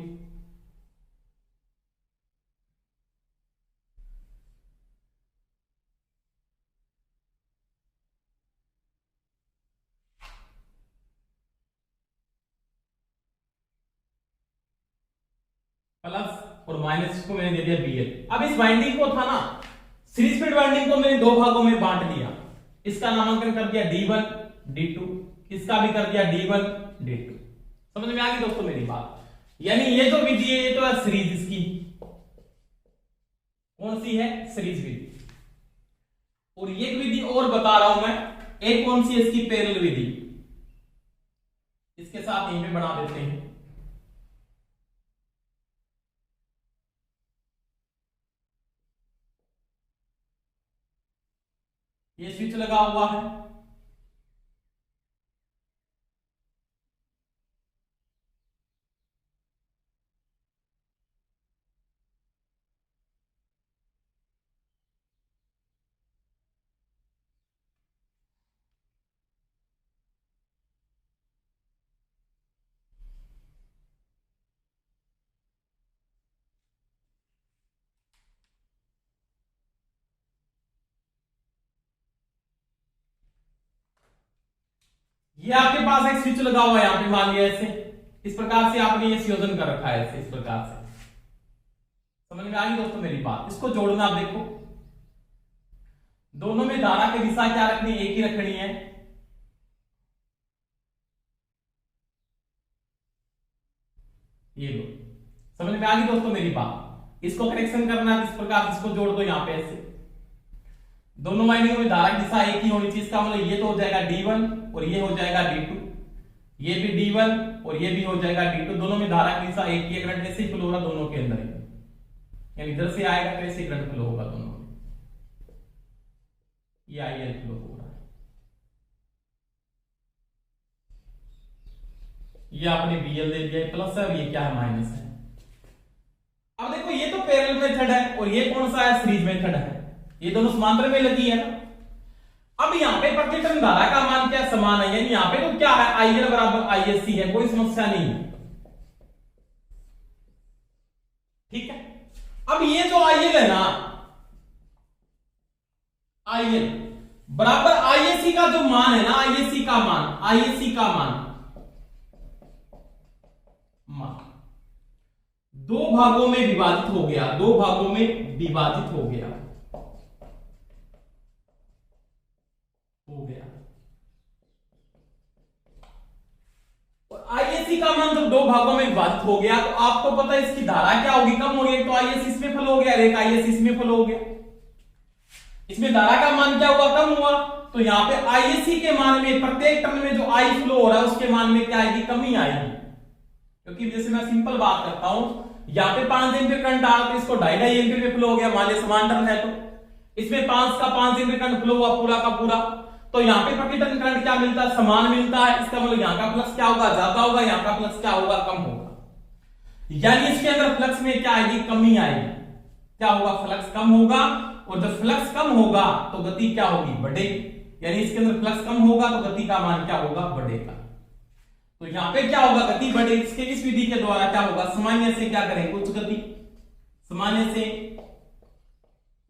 प्लस और माइनस को मैंने दे दिया BL। अब इस वाइंडिंग को था ना, सीरीज फील्ड वाइंडिंग को मैंने 2 भागों में बांट दिया, इसका नामांकन कर दिया D1 D2, इसका भी कर दिया D1 D2। समझ में आ गई दोस्तों मेरी बात। यानी ये जो विधि है ये तो है सीरीज, इसकी कौन सी है, सीरीज विधि। और ये विधि और बता रहा हूं मैं, एक कौन सी है इसकी, पैरेलल विधि। इसके साथ यहीं पे बना देते हैं, ये स्विच लगा हुआ है, ये आपके पास एक स्विच लगा हुआ है यहां पे, मान लिया ऐसे, इस प्रकार से आपने ये संयोजन कर रखा है ऐसे, इस प्रकार से। समझ में आ गई दोस्तों मेरी बात। इसको जोड़ना, आप देखो दोनों में धारा की दिशा क्या रखनी है, एक ही रखनी है। ये दो, समझ में आ गई दोस्तों मेरी बात। इसको कनेक्शन करना है इस प्रकार, इसको जोड़ दो यहां पे ऐसे, दोनों वाइंडिंग में धारा की दिशा एक ही होनी चाहिए। इसका मतलब ये तो हो जाएगा D1 और ये हो जाएगा D2, ये भी D1 और ये भी हो जाएगा D2, दोनों में धारा की दिशा एक ही, करंट ऐसे ही फ्लो हो रहा दोनों के अंदर, यानी इधर से आएगा तो ऐसे करंट फ्लो होगा दोनों में, ये IL फ्लो हो रहा है। ये आपने BL दे दिया, प्लस है और ये क्या है, माइनस है। अब देखो ये तो पैरेलल मेथड है और ये कौन सा है, सीरीज मेथड है, ये दोनों समांतर में लगी है ना। अब यहाँ पे प्रतिटन धारा का मान क्या समान है, यानी यहाँ पे तो क्या है, IL बराबर ISC है, कोई समस्या नहीं है, ठीक है। अब ये जो IL है ना, IL बराबर ISC का जो मान है ना, ISC का मान दो भागों में विभाजित हो गया, का मान जब दो भागों में विभाजित हो गया तो आपको पता है इसकी धारा क्या होगी, कम हो गई। तो IS इसमें फ्लो हो गया, एक IS इसमें फ्लो हो गया। इसमें धारा का मान क्या हुआ, कम हुआ। तो यहाँ पे ISC के मान में प्रत्येक टर्न में जो I फ्लो हो रहा है उसके मान में क्या आएगी, कमी आएगी। क्योंकि जैसे मैं सिंपल बात करता हूं, यहाँ पे 5 एम्पीयर करंट आ रहा तो इसको 2.5 एम्पीयर में फ्लो हो गया, मान लीजिए समान टर्न है तो इसमें 5 का 5 एम्पीयर करंट फ्लो हुआ पूरा का पूरा। तो यहाँ पे प्रति टर्न करंट क्या मिलता है, समान मिलता है। इसका मतलब यहाँ का फ्लक्स क्या होगा, ज्यादा होगा, यहाँ का फ्लक्स क्या होगा, कम होगा। यानी इसके अंदर फ्लक्स में क्या आएगी, कमी आएगी। क्या होगा, फ्लक्स कम होगा। और जब फ्लक्स कम होगा तो गति क्या होगी, बढ़ेगी। यानी इसके अंदर फ्लक्स कम होगा तो गति का मान क्या होगा, बढ़ेगा। तो यहाँ पे क्या होगा, गति बढ़ेगी। इसके इस विधि के द्वारा क्या होगा, सामान्य से क्या करेंगे, उच्च गति, सामान्य से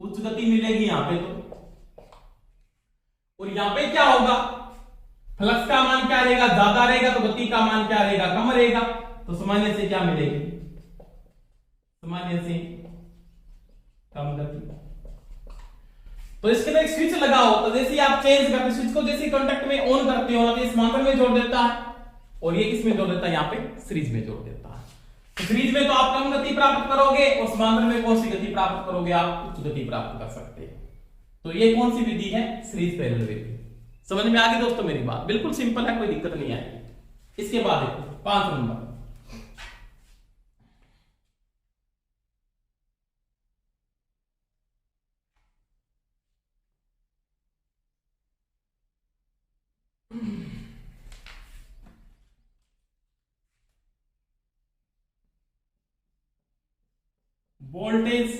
उच्च गति मिलेगी यहाँ पे। तो और यहां पे क्या होगा, फ्लक्स का मान क्या रहेगा, ज्यादा रहेगा तो गति का मान क्या रहेगा, कम रहेगा। तो सामान्य से क्या मिलेगी, सामान्य से कम गति। तो इसके अंदर एक स्विच लगाओ, तो जैसे आप चेंज करते स्विच को, जैसे कॉन्टेक्ट में ऑन करते हो ना तो समांतर में जोड़ देता है और ये किस में जोड़ देता है, यहाँ पे सीरीज में जोड़ देता है। तो सीरीज में तो आप कम गति प्राप्त करोगे और समांतर में कौन सी गति प्राप्त करोगे, आप उच्च गति प्राप्त कर सकते हैं। तो ये कौन सी विधि है, सीरीज पैरेलल विधि। समझ में आ गई दोस्तों मेरी बात, बिल्कुल सिंपल है, कोई दिक्कत नहीं आएगी। इसके बाद देखो 5 नंबर, वोल्टेज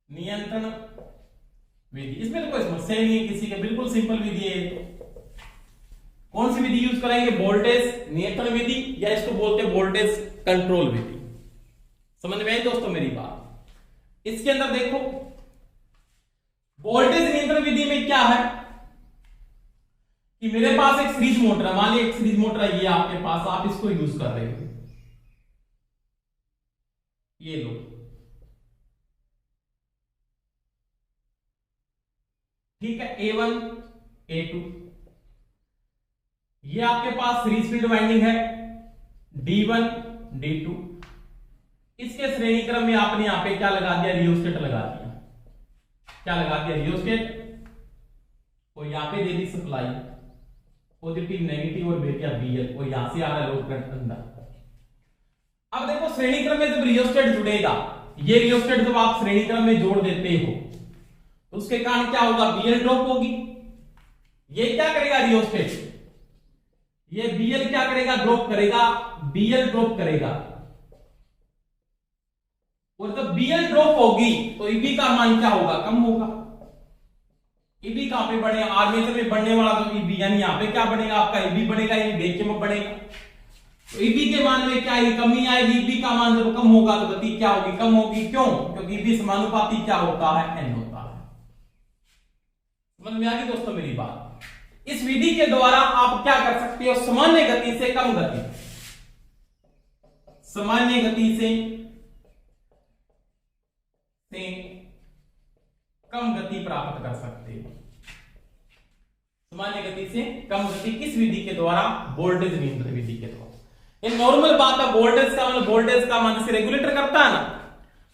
नियंत्रण विधि। इसमें तो कोई समस्या ही नहीं है किसी के, बिल्कुल सिंपल विधि है। कौन सी विधि यूज करेंगे, वोल्टेज नियंत्रण विधि, या इसको बोलते हैं वोल्टेज कंट्रोल विधि। समझ में आई दोस्तों मेरी बात। इसके अंदर देखो वोल्टेज नियंत्रण विधि में क्या है कि मेरे पास एक सीरीज मोटर है, मान लीजिए एक सीरीज मोटर है, ये आपके पास, आप इसको यूज कर रहे हो, ये लो, ठीक है, A1 A2, ये आपके पास सीरीज फील्ड वाइंडिंग है D1 D2। इसके श्रेणी क्रम में आपने यहां पे क्या लगा दिया, रियोस्टेट लगा दिया। क्या लगा दिया, रियोस्टेट। और यहां पे दे दी सप्लाई, पॉजिटिव नेगेटिव और बेटिया BL, और यहां से आ रहा है लोड करंट अंदर। अब देखो श्रेणी क्रम में जब रियोस्टेट जुड़ेगा, ये रियोस्टेट जब आप श्रेणी क्रम में जोड़ देते हो तो उसके कारण क्या होगा, BL ड्रॉप होगी। ये क्या करेगा रियोस्टेट, ये BL क्या करेगा, ड्रॉप करेगा, BL ड्रॉप करेगा। और जब BL ड्रॉप होगी तो EB का मान क्या होगा, कम होगा। EB कहां पे बढ़ेगा, आर्मेचर में बढ़ने वाला तो EB, यानी यहां पे क्या बढ़ेगा, आपका EB बढ़ेगा, यानी बेच में बढ़ेगा। तो EB के मान में क्या आएगी, कमी आएगी। EB का मान जब कम होगा तो गति क्या होगी, कम होगी। क्यों, क्योंकि EB समानुपाती क्या होता है, N होता है। समझ में आ गई दोस्तों मेरी बात। इस विधि के द्वारा आप क्या कर सकते हो, सामान्य गति से कम गति, सामान्य गति से कम गति प्राप्त कर सकते हो। सामान्य गति से कम गति किस विधि के द्वारा, वोल्टेज नियंत्रण विधि के द्वारा। ये नॉर्मल बात है, वोल्टेज का मतलब वोल्टेज का मान से रेगुलेटर करता है ना,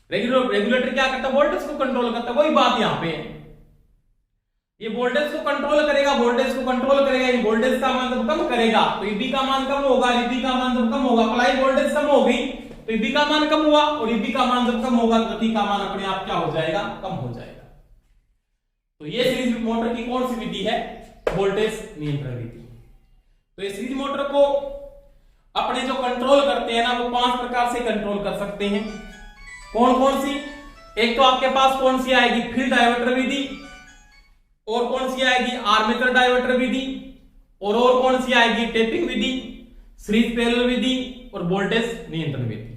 रेगुलेटर क्या करता है, वोल्टेज को कंट्रोल करता है। वही बात यहां पे है, ये वोल्टेज को कंट्रोल करेगा, वोल्टेज को कंट्रोल करेगा, ये वोल्टेज का मान जब कम करेगा तो EB का मान कम होगा, EB का मान जब कम होगा, अप्लाई वोल्टेज कम हो गई तो EB का मान कम हुआ, और EB का मान जब कम होगा तो गति का मान अपने आप क्या हो जाएगा, कम हो जाएगा। तो ये सीरीज मोटर की कौन सी विधि है, वोल्टेज नियंत्रण विधि। तो ये सीरीज मोटर को अपने जो कंट्रोल करते हैं ना, वो 5 प्रकार से कंट्रोल कर सकते हैं। कौन कौन सी, एक तो आपके पास कौन सी आएगी, फील्ड डायवर्टर विधि, और कौन सी आएगी, आर्मेचर डायवर्टर विधि, और कौन सी आएगी, टेपिंग विधि, सीरीज पैरेलल विधि, और वोल्टेज नियंत्रण विधि।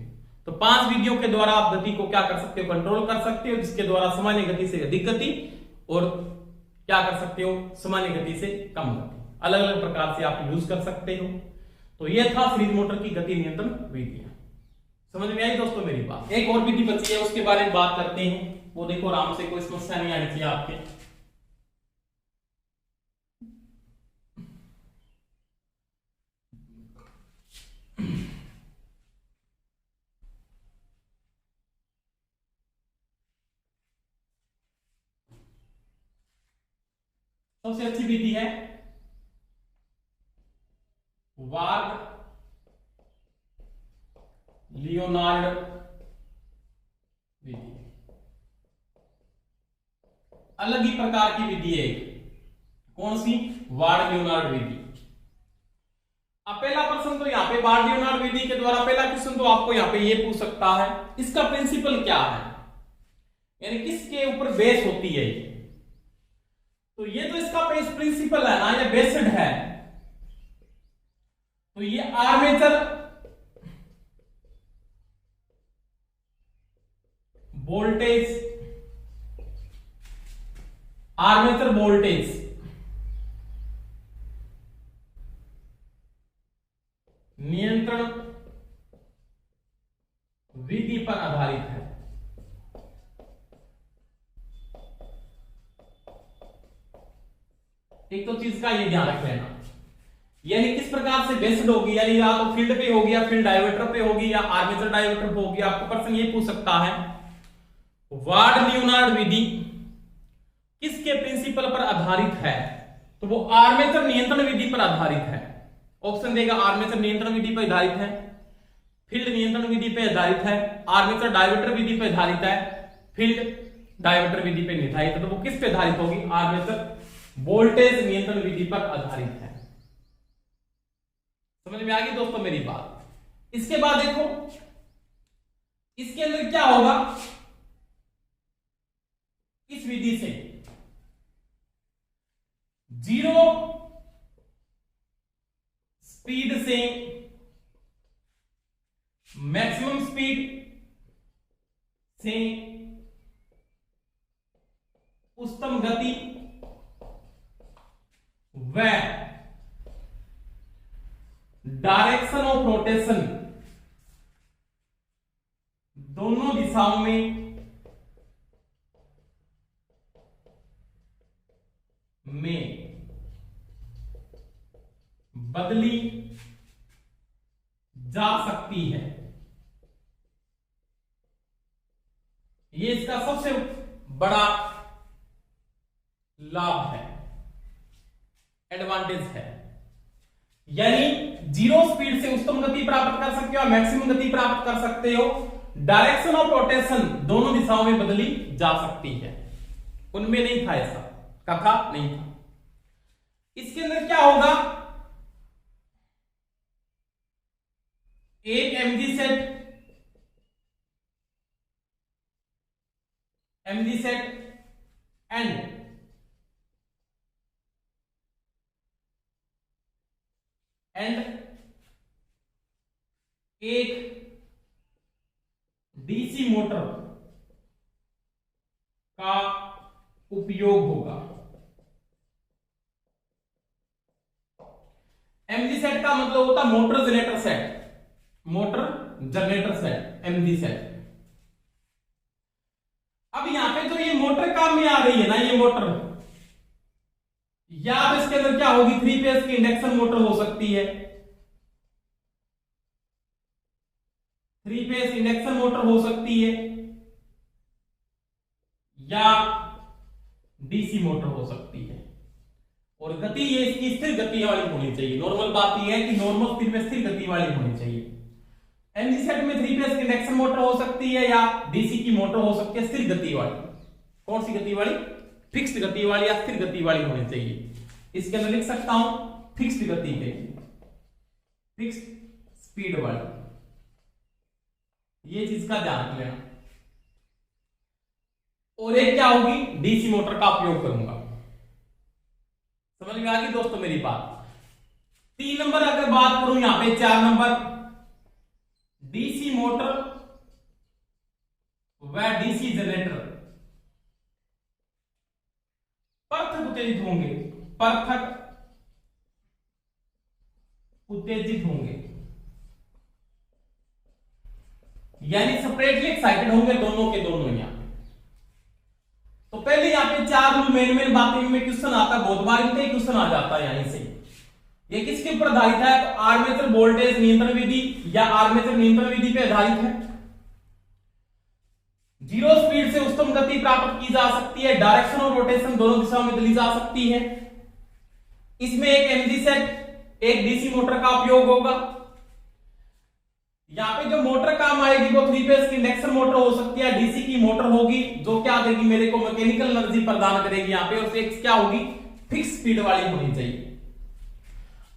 तो 5 विधियों के द्वारा आप गति को क्या कर सकते हो, कंट्रोल कर सकते हो, जिसके द्वारा सामान्य गति से अधिक गति, और क्या कर सकते हो, सामान्य गति से कम गति, अलग अलग प्रकार से आप यूज कर सकते हो। तो यह था सीरीज मोटर की गति नियंत्रण विधियां। समझ में आई दोस्तों मेरी बात। एक और विधि बची है, उसके बारे में बात करते हैं, वो देखो आराम से, कोई समस्या नहीं आनी चाहिए आपके। सबसे अच्छी विधि है वार्ग लियोनार्ड विधि। अलग ही प्रकार की विधि है, कौन सी? वार्ग लियोनार्ड विधि। अब पहला प्रश्न तो यहाँ पे वार्ग लियोनार्ड विधि के द्वारा पहला क्वेश्चन तो आपको यहाँ पे ये पूछ सकता है, इसका प्रिंसिपल क्या है, यानी किसके ऊपर बेस होती है ये? तो ये तो इसका प्रिंसिपल है ना, ये बेस्ड है। तो ये आर्मेचर वोल्टेज, आर्मेचर वोल्टेज नियंत्रण विधि पर आधारित है। एक तो चीज का ये ध्यान रख लेना, यानी किस प्रकार से बेस्ड होगी, यानी या तो फील्ड पे होगी या फील्ड डायवर्टर पे होगी या आर्मेचर डायवर्टर पे होगी। आपको प्रश्न ये पूछ सकता है वार्ग लियोनार्ड विधि किसके प्रिंसिपल पर आधारित है? तो वो आर्मेचर नियंत्रण विधि पर आधारित है। ऑप्शन देगा आर्मेचर नियंत्रण विधि पर आधारित है, फील्ड नियंत्रण विधि पर आधारित है, आर्मेचर डायवर्टर विधि पर आधारित है, फील्ड डायवर्टर विधि पर निर्धारित है। तो वो किस पे आधारित होगी? आर्मेचर वोल्टेज नियंत्रण विधि पर आधारित है। समझ में आ गई दोस्तों मेरी बात? इसके बाद देखो इसके अंदर क्या होगा, इस विधि से जीरो स्पीड से मैक्सिमम स्पीड से उच्चतम गति व डायरेक्शन ऑफ रोटेशन दोनों दिशाओं में बदली जा सकती है। ये इसका सबसे बड़ा लाभ है, एडवांटेज है। यानी जीरो स्पीड से उच्चतम गति प्राप्त कर सकते हो और मैक्सिमम गति प्राप्त कर सकते हो। डायरेक्शन ऑफ रोटेशन दोनों दिशाओं में बदली जा सकती है। उनमें नहीं था ऐसा, कथा नहीं था। इसके अंदर क्या होगा, एक एमजी सेट एंड एक डीसी मोटर का उपयोग होगा। एमजी सेट का मतलब होता motor generator set, motor generator set, MG set. अब यहां पे जो ये मोटर काम में आ रही है ना, ये मोटर या तो इसके अंदर क्या होगी, 3 फेज की इंडक्शन मोटर हो सकती है, 3 फेज इंडक्शन मोटर हो सकती है, या डीसी मोटर हो सकती है। और गति ये इसकी स्थिर गति वाली होनी चाहिए। नॉर्मल बात यह है कि नॉर्मल स्पीड में स्थिर गति वाली होनी चाहिए। एमजी सेट में 3 फेज की इंडक्शन मोटर हो सकती है या डीसी की मोटर हो सकती है स्थिर गति वाली। कौन सी गति वाली? फिक्स्ड गति वाली या स्थिर गति वाली होनी चाहिए। इसके अंदर लिख सकता हूं फिक्स्ड गति के, फिक्स्ड स्पीड वाली। ये चीज का ध्यान रख लेना। और एक क्या होगी, डीसी मोटर का उपयोग करूंगा। समझ में आ गई दोस्तों मेरी बात? 3 नंबर अगर बात करूं, यहां पे 4 नंबर डीसी मोटर व डीसी जनरेटर पृथक उत्तेजित होंगे, पृथक उत्तेजित होंगे, यानी सेपरेटली एक्साइटेड होंगे दोनों के दोनों। यहां तो पहले यहां पे 4 रूल मेन बातें में क्वेश्चन आता है, बहुत बार इनका क्वेश्चन आ जाता है यहीं से। ये किसके ऊपर आधारित है? तो आर्मेचर वोल्टेज नियंत्रण विधि या आर्मेचर नियंत्रण विधि पे आधारित है। जीरो स्पीड से उच्चतम गति प्राप्त की जा सकती है, डायरेक्शन और रोटेशन दोनों दिशाओं में बदली जा सकती है, इसमें एक एनर्जी सेट, एक डीसी मोटर का उपयोग होगा। यहां पे जो मोटर काम आएगी वो 3 फेज की इंडक्शन मोटर हो सकती है, डीसी की मोटर होगी जो क्या देगी मेरे को मैकेनिकल एनर्जी प्रदान करेगी यहां पे, और एक क्या होगी फिक्स स्पीड वाली होनी चाहिए।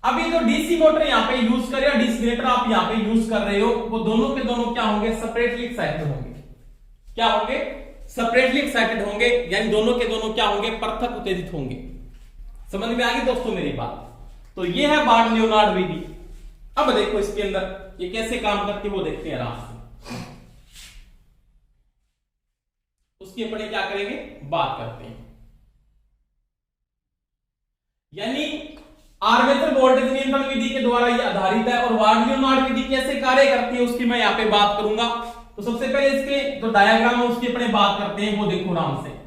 अब ये जो डीसी मोटर यहां पे यूज कर रहे हो, डीसी जनरेटर आप यहां पे यूज कर रहे हो, वो दोनों के दोनों क्या होंगे सेपरेटली एक्साइटेड होंगे। क्या होंगे सेपरेटली एक्साइटेड होंगे, यानी दोनों के दोनों क्या होंगे पृथक उत्तेजित होंगे। समझ में आ गई दोस्तों मेरी बात। तो ये है बार्ड लियोनार्ड विधि। अब देखो इसके अंदर ये कैसे काम करती है वो देखते हैं आराम से, उसकी अपने क्या करेंगे बात करते हैं। यानी आर्मेचर वोल्टेज नियंत्रण विधि के द्वारा यह आधारित है, और बार्ड लियोनार्ड विधि कैसे कार्य करती है उसकी मैं यहां पे बात करूंगा। तो सबसे पहले इसके जो डायग्राम है उसकी अपने बात करते हैं, वो देखो आराम से।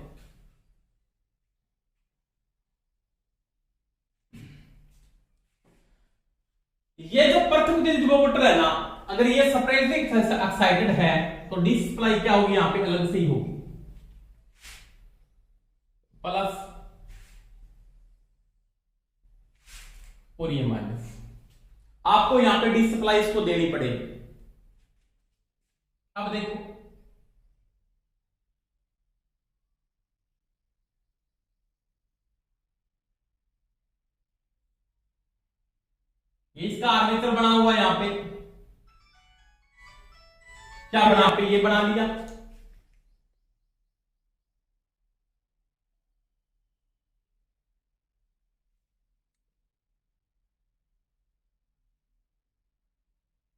ये जो पृथक उत्तेजित मोटर है ना, अगर ये सेपरेटली एक्साइटेड है तो डी सप्लाई क्या होगी यहां पे अलग से ही होगी, प्लस और ये माइनस। आपको यहां पे डी सप्लाई इसको देनी पड़ेगी। अब देखो ये इसका आर्मेचर बना हुआ है यहां पे, क्या बना पे ये बना लिया।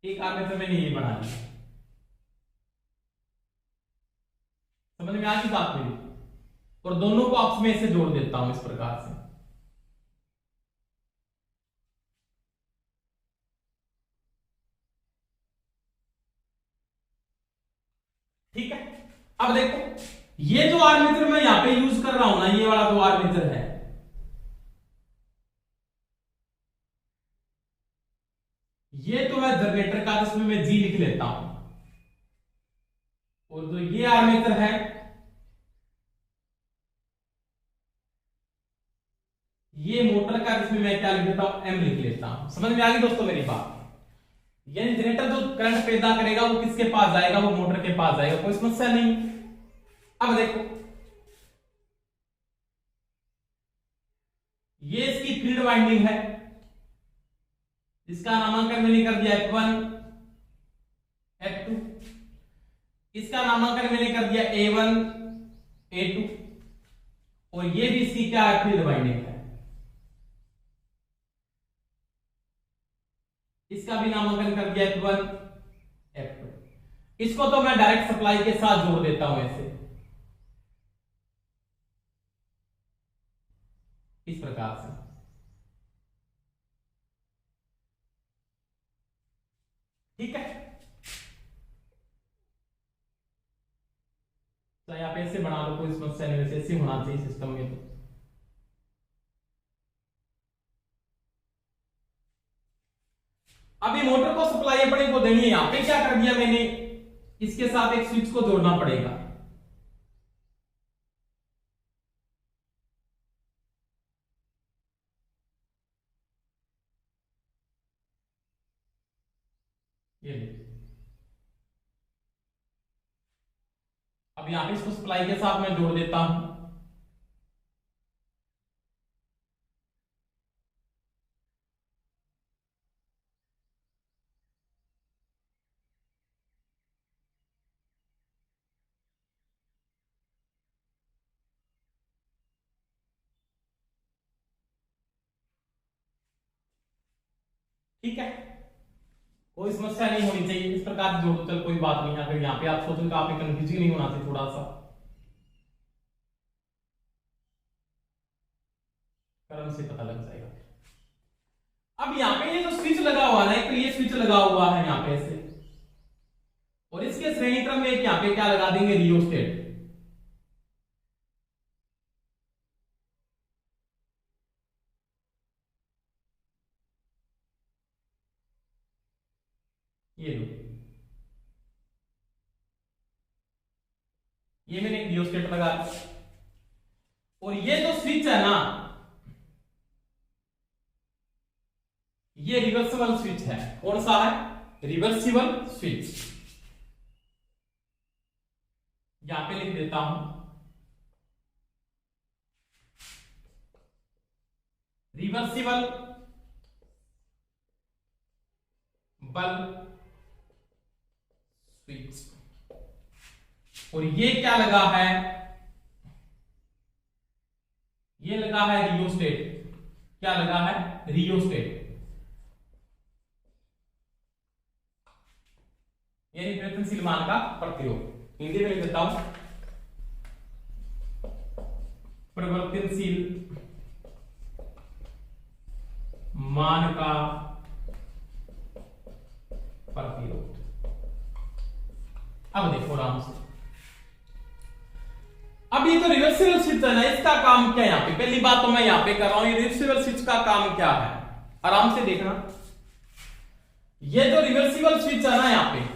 एक आर्मेचर मैंने ये बना लिया। समझ में आ गई बात मेरी। और दोनों को आपस में से जोड़ देता हूं इस प्रकार से। ठीक है, अब देखो ये जो आर्मेचर मैं यहां पे यूज कर रहा हूं ना, ये वाला जो आर्मेचर है, ये तो है जनरेटर का जिसमें मैं जी लिख लेता हूं, और जो ये आर्मेचर है ये मोटर का जिसमें मैं क्या लिख देता हूं एम लिख लेता हूं। समझ में आ गई दोस्तों मेरी बात। यानी जनरेटर जो करंट पैदा करेगा वो किसके पास जाएगा, वो मोटर के पास जाएगा, कोई समस्या नहीं। अब देखो ये इसकी फील्ड वाइंडिंग है, इसका नामांकन मैंने कर दिया F1 F2, इसका नामांकन मैंने कर दिया A1 A2, और ये भी इसकी क्या है फील्ड वाइंडिंग है, इसका भी नामांकन कर दिया F1 F2। इसको तो मैं डायरेक्ट सप्लाई के साथ जोड़ देता हूं ऐसे, इस प्रकार से। ठीक है, तो आप ऐसे बना लो, कोई समस्या नहीं, वैसे ऐसे होना चाहिए सिस्टम में। तो अभी मोटर को सप्लाई अपने को देनी है, यहां पे क्या कर दिया मैंने, इसके साथ एक स्विच को जोड़ना पड़ेगा। ये अब यहां पे इसको सप्लाई के साथ मैं जोड़ देता हूं। ठीक है, कोई समस्या नहीं होनी चाहिए, इस प्रकार से जोड़ दो, चल कोई बात नहीं। अगर यहाँ पे आप सोचो कि आप कंफ्यूजन नहीं होना चाहिए थोड़ा सा, कर्म से पता लग जाएगा। अब यहाँ पे ये जो स्विच लगा हुआ है ना, एक ये स्विच लगा हुआ है यहाँ पे ऐसे, और इसके श्रेणी क्रम में एक यहाँ पे क्या लगा देंगे रियोस्टेट। ये लो, ये मैंने एक रियोस्टेट लगा, और ये जो स्विच है ना, ये रिवर्सिबल स्विच है। कौन सा है? Reversible switch. यहां पे लिख देता हूं रिवर्सिबल बल्ब स्विच। और ये क्या लगा है? ये लगा है रियोस्टेट। क्या लगा है? रियोस्टेट, यानी परिवर्तनशील मान का प्रतिरोध। हिंदी में लिख देता हूं परिवर्तनशील मान का प्रतिरोध। अब देखो आराम से, अब ये तो रिवर्सिबल स्विच है ना, इसका काम क्या है? यहां पे पहली बात तो मैं यहां पे कर रहा हूं, ये रिवर्सिबल स्विच का काम क्या है, आराम से देखना। ये जो रिवर्सिबल स्विच है ना, यहां पे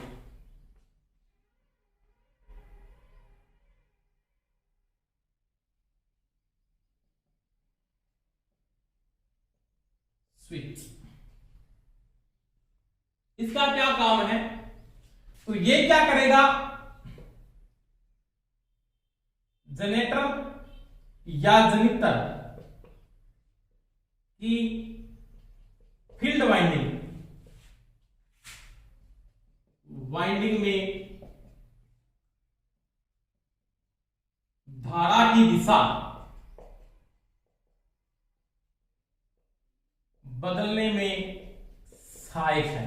स्विच, इसका क्या काम है? तो ये क्या करेगा? जनरेटर या जनितर की फील्ड वाइंडिंग में धारा की दिशा बदलने में सहायक है।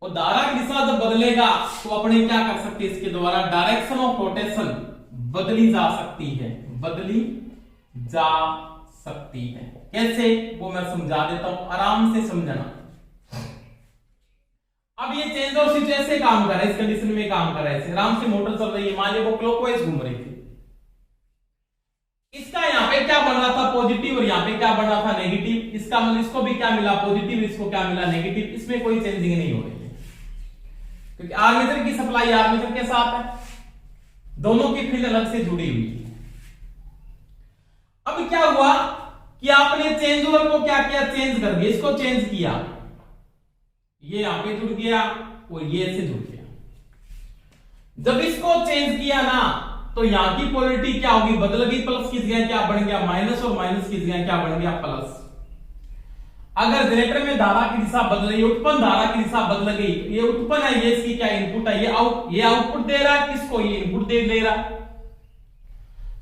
और धारा की दिशा जब बदलेगा तो अपने क्या कर सकते हैं? इसके द्वारा डायरेक्शन ऑफ रोटेशन बदली जा सकती है, बदली जा सकती है। कैसे? वो मैं समझा देता हूं, आराम से समझना। अब ये चेंज और स्विच ऐसे काम कर रहा है, इस कंडीशन में काम कर रहा है, आराम से मोटर चल रही है, मान लीजिए वो क्लॉकवाइज घूम रही थी। इसका यहां पे क्या बन रहा था? पॉजिटिव, और यहां पे क्या बन रहा था? नेगेटिव। इसका मतलब इसको भी क्या मिला? पॉजिटिव, इसको क्या मिला? नेगेटिव। इसमें कोई चेंजिंग नहीं हो रही है, क्योंकि आर्मेचर की सप्लाई आर्मेचर के साथ है, दोनों की फील्ड अलग से जुड़ी हुई है। अब क्या हुआ कि आपने चेंज ओवर को क्या किया? चेंज कर दिया, इसको चेंज किया, ये यहां पे जुड़ गया और ये ऐसे जुड़ गया। जब इसको चेंज किया ना, तो यहां की पोलरिटी क्या होगी? बदल गई, प्लस की जगह क्या बन गया? माइनस, और माइनस की जगह क्या बन गया? प्लस। अगर जनरेटर में धारा की दिशा बदल रही है, उत्पन्न धारा की दिशा बदल गई, ये उत्पन्न है, ये इसकी क्या इनपुट है? ये आउटपुट दे रहा है, किसको? ये इनपुट दे रहा है।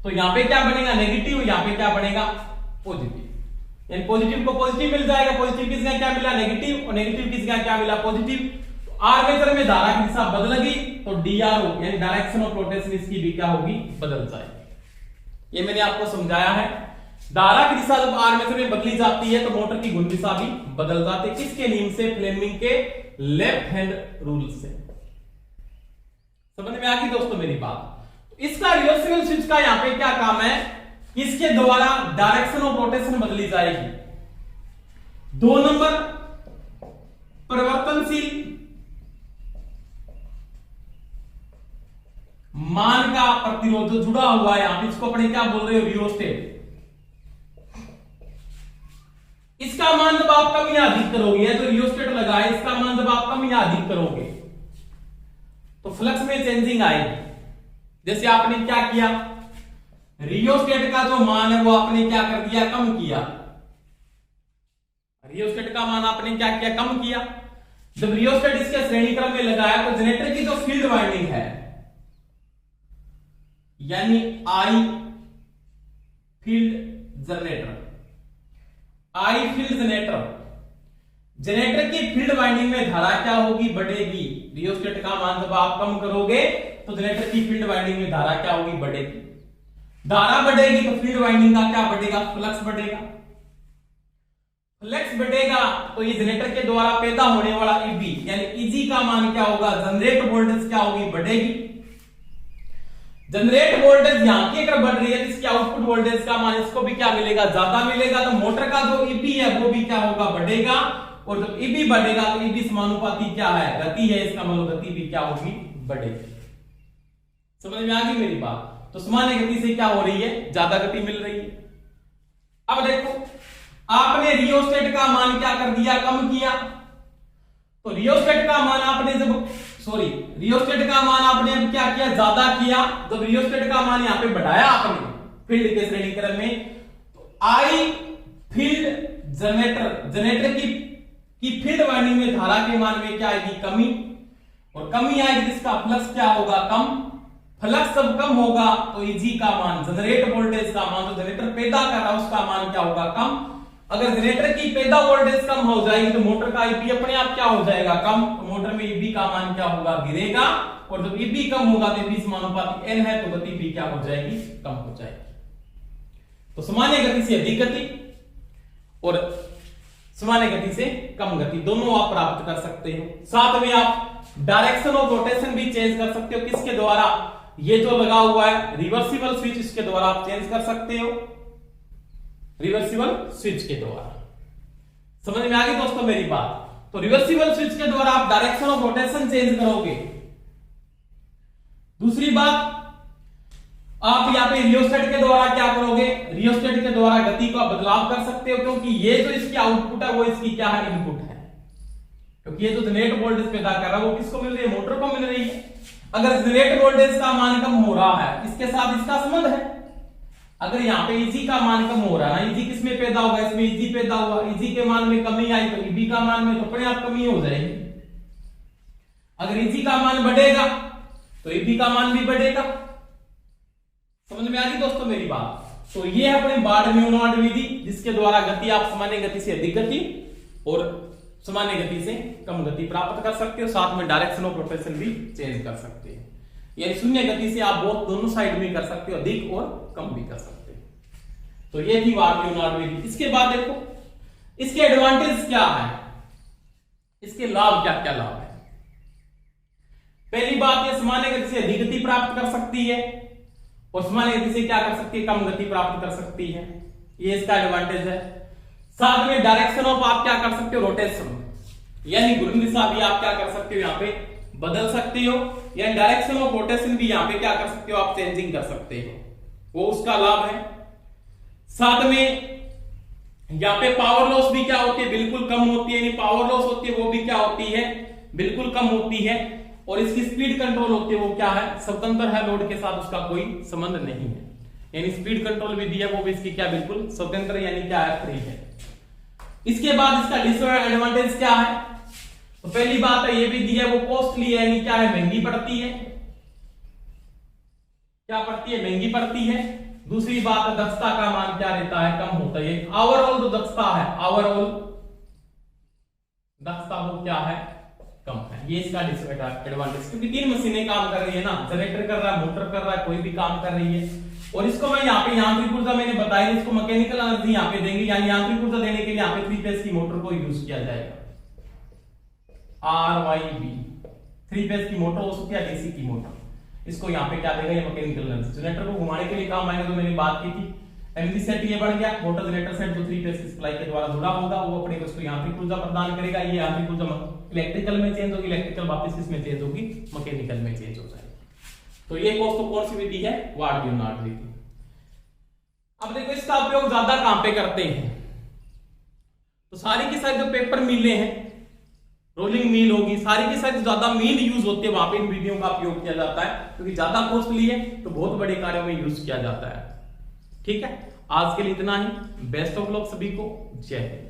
तो यहां पे क्या बनेगा? नेगेटिव, यहां पे क्या बनेगा? पॉजिटिव। यानी पॉजिटिव को पॉजिटिव मिल जाएगा, पॉजिटिव की जगह क्या मिला? नेगेटिव, और नेगेटिव की जगह क्या मिला? पॉजिटिव। आर्मेचर में धारा की दिशा बदल गई तो डीआरओ यानी डायरेक्शन ऑफ रोटेशन इसकी भी क्या होगी? बदल जाएगी। ये मैंने आपको समझाया है। धारा की दिशा जब आर्मेचर में बदली जाती है तो मोटर की घूर्णन दिशा भी बदल जाती है। किसके नियम से? फ्लेमिंग के लेफ्ट हैंड रूल से। समझ में आ गई दोस्तों मेरी बात? इसका रिवर्सिबल स्विच का यहां पे क्या काम है? इसके द्वारा डायरेक्शन ऑफ रोटेशन बदली जाएगी। 2 नंबर परिवर्तनशील मान का प्रतिरोध जो जुड़ा हुआ है, आप इसको अपने क्या बोल रहे हो? रियोस्टेट। इसका मान जब आप कम या अधिक करोगे, तो रियोस्टेट लगा है, इसका मान जब आप कम या अधिक करोगे तो फ्लक्स में चेंजिंग आएगी। जैसे आपने क्या किया? रियोस्टेट का जो मान है वो आपने क्या कर दिया? कम किया। रियोस्टेट का मान आपने क्या किया? कम किया। जब रियोस्टेट इसके श्रेणी क्रम में लगाया तो जनरेटर की जो फील्ड वाइंडिंग है, यानी आई फील्ड जनरेटर, आई फील्ड जनरेटर, जनरेटर की फील्ड वाइंडिंग में धारा क्या होगी? बढ़ेगी। रियोस्टेट का मान जब आप कम करोगे तो जनरेटर की फील्ड वाइंडिंग में धारा क्या होगी? बढ़ेगी। धारा बढ़ेगी तो फील्ड वाइंडिंग का क्या बढ़ेगा? फ्लक्स बढ़ेगा। फ्लक्स बढ़ेगा तो ये जनरेटर के द्वारा पैदा होने वाला ईबी यानी ईजी का मान क्या होगा? जनरेट वोल्टेज क्या होगी? बढ़ेगी। जनरेट वोल्टेज यहां की अगर बढ़ रही है तो इसकी आउटपुट वोल्टेज का मान इसको भी क्या मिलेगा? ज्यादा मिलेगा। तो मोटर का जो ईबी है वो भी क्या होगा? बढ़ेगा। और जब ईबी बढ़ेगा तो ईबी समानुपाती क्या है? गति है। इसका मतलब गति भी क्या होगी? बढ़ेगी। समझ में आ गई मेरी बात? तो सामान्य गति से क्या हो रही है? ज्यादा गति मिल रही है। अब देखो, आपने रियोस्टेट का मान क्या कर दिया, कम किया। तो रियोस्टेट का मान आपने रियोस्टेट का मान आपने अब क्या किया, ज्यादा किया। जब रियोस्टेट का मान यहां पे बढ़ाया आपने फील्ड के श्रेणीकरण में, तो आई फील्ड जनरेटर की फील्ड वाइंडिंग में धारा के मान में क्या आएगी, कमी। और कमी आएगी जिसका फ्लक्स क्या होगा, कम। फ्लक्स जब कम होगा तो ईजी का मान, जनरेट वोल्टेज का मान, जो जनरेटर पैदा कर रहा है उसका मान क्या होगा, कम। अगर जनरेटर की पैदा वोल्टेज कम हो जाएगी तो मोटर का ईबी अपने आप क्या हो जाएगा, कम। तो मोटर में ईबी का मान क्या होगा, गिरेगा। और जब ईबी कम होगा तो ईबी समानुपाती एन है, तो गति भी क्या हो जाएगी, कम हो जाएगी। तो सामान्य गति से अधिक गति और सामान्य गति से कम गति दोनों आप प्राप्त कर सकते हो। साथ में आप डायरेक्शन ऑफ रोटेशन भी चेंज कर सकते हो। किसके द्वारा, ये जो लगा हुआ है रिवर्सिबल स्विच, इसके द्वारा आप चेंज कर सकते हो, रिवर्सिबल स्विच के द्वारा। समझ में आ गई दोस्तों मेरी बात। तो रिवर्सिबल स्विच के द्वारा आप डायरेक्शन ऑफ रोटेशन चेंज करोगे। दूसरी बात, आप यहां पे रियोस्टेट के द्वारा क्या करोगे, रियोस्टेट के द्वारा गति का बदलाव कर सकते हो, क्योंकि ये जो इसकी आउटपुट है वो इसकी क्या है, इनपुट है। क्योंकि ये जो जनरेट वोल्टेज पैदा कर रहा है वो किसको मिल रही है, मोटर को मिल रही है। अगर जनरेट वोल्टेज का मान कम हो रहा है, इसके साथ इसका संबंध है। अगर यहाँ पे ईजी का मान कम हो रहा है ना, ईजी किसमें पैदा होगा, इसमें ईजी पैदा हुआ, ईजी के मान में कमी आई तो ईबी का मान में तो अपने आप कमी हो जाएगी। अगर ईजी का मान बढ़ेगा तो ईबी का मान भी बढ़ेगा। समझ में आ गई दोस्तों मेरी बात। तो ये है अपने बार्ड-म्यूनॉट विधि, जिसके द्वारा गति आप सामान्य गति से अधिक गति और सामान्य गति से कम गति प्राप्त कर सकते हो। साथ में डायरेक्शन ऑफ रोटेशन भी चेंज कर सकते हैं। यानी शून्य गति से आप बहुत दोनों साइड में कर सकते हो, अधिक और कम भी कर सकते हो। तो ये थी बार्ड-म्यूनॉट विधि। इसके बाद देखो इसके एडवांटेज क्या है, इसके लाभ क्या क्या लाभ है। पहली बात, ये सामान्य गति से अधिक गति प्राप्त कर सकती है और सामान्य गति से क्या कर सकती है, कम गति प्राप्त कर सकती है। ये इसका एडवांटेज है। साथ में डायरेक्शन ऑफ आप क्या कर सकते हो, रोटेशन, यानी घूर्णन दिशा भी आप क्या कर सकते हो, यहाँ पे बदल सकते हो। यानी डायरेक्शन ऑफ रोटेशन भी यहाँ पे क्या कर सकते हो, आप चेंजिंग कर सकते हो, वो उसका लाभ है। साथ में यहाँ पे पावर लॉस भी क्या होती है, बिल्कुल कम होती है। यानी पावर लॉस होती है वो भी क्या होती है, बिल्कुल कम होती है। और इसकी स्पीड कंट्रोल होती है वो क्या है, स्वतंत्र है, लोड के साथ उसका कोई संबंध नहीं है। यानी स्पीड कंट्रोल विधि है वो भी इसकी क्या, बिल्कुल स्वतंत्र, यानी क्या है, फ्री है। इसके बाद इसका डिसएडवांटेज क्या है, तो पहली बात है ये विधि है वो कॉस्टली है, यानी क्या है, महंगी पड़ती है। क्या पड़ती है, महंगी पड़ती है। दूसरी बात है दक्षता का मान क्या रहता है, कम होता है। ओवरऑल जो दक्षता है, ओवरऑल दक्षता वो क्या है, कम है। ये इसका डिसएडवांटेज, क्योंकि तीन मशीनें काम कर रही है ना, जनरेटर कर रहा है, मोटर कर रहा है, कोई भी काम कर रही है। और इसको मैं यहाँ पे यांत्रिक ऊर्जा मैंने बताई, इसको मैकेनिकल एनर्जी यहाँ पे देंगे, यानी यांत्रिक ऊर्जा देने के लिए यहाँ पे 3 फेज की मोटर को यूज किया जाएगा। RYB 3 फेज की मोटर हो सकती है, डीसी की मोटर, इसको यहाँ पे क्या देगा, ये मैकेनिकल एनर्जी। जनरेटर को घुमाने के लिए काम आएगा, जो मैंने बात की थी। एमजी सेट ये बढ़ गया, मोटर जनरेटर सेट जो 3 फेज की सप्लाई के द्वारा जुड़ा होगा वो अपने को इसको यांत्रिक ऊर्जा प्रदान करेगा। ये यांत्रिक ऊर्जा इलेक्ट्रिकल में चेंज होगी, इलेक्ट्रिकल वापस किसमें चेंज होगी, मैकेनिकल में चेंज हो जाएगी। तो ये कौन सी विधि है, बार्ड-म्यूनॉट विधि। अब देखो इसका उपयोग ज्यादा कहां पे करते हैं, तो सारी की सारी जो पेपर मिलें हैं, रोलिंग मिल होगी, सारी की सारी ज्यादा मिल यूज होती है, वहां पे इन विधियों का उपयोग किया जाता है, क्योंकि ज्यादा कॉस्टली है तो बहुत बड़े कार्यों में यूज किया जाता है। ठीक है, आज के लिए इतना ही। बेस्ट ऑफ लक सभी को, जय हिंद।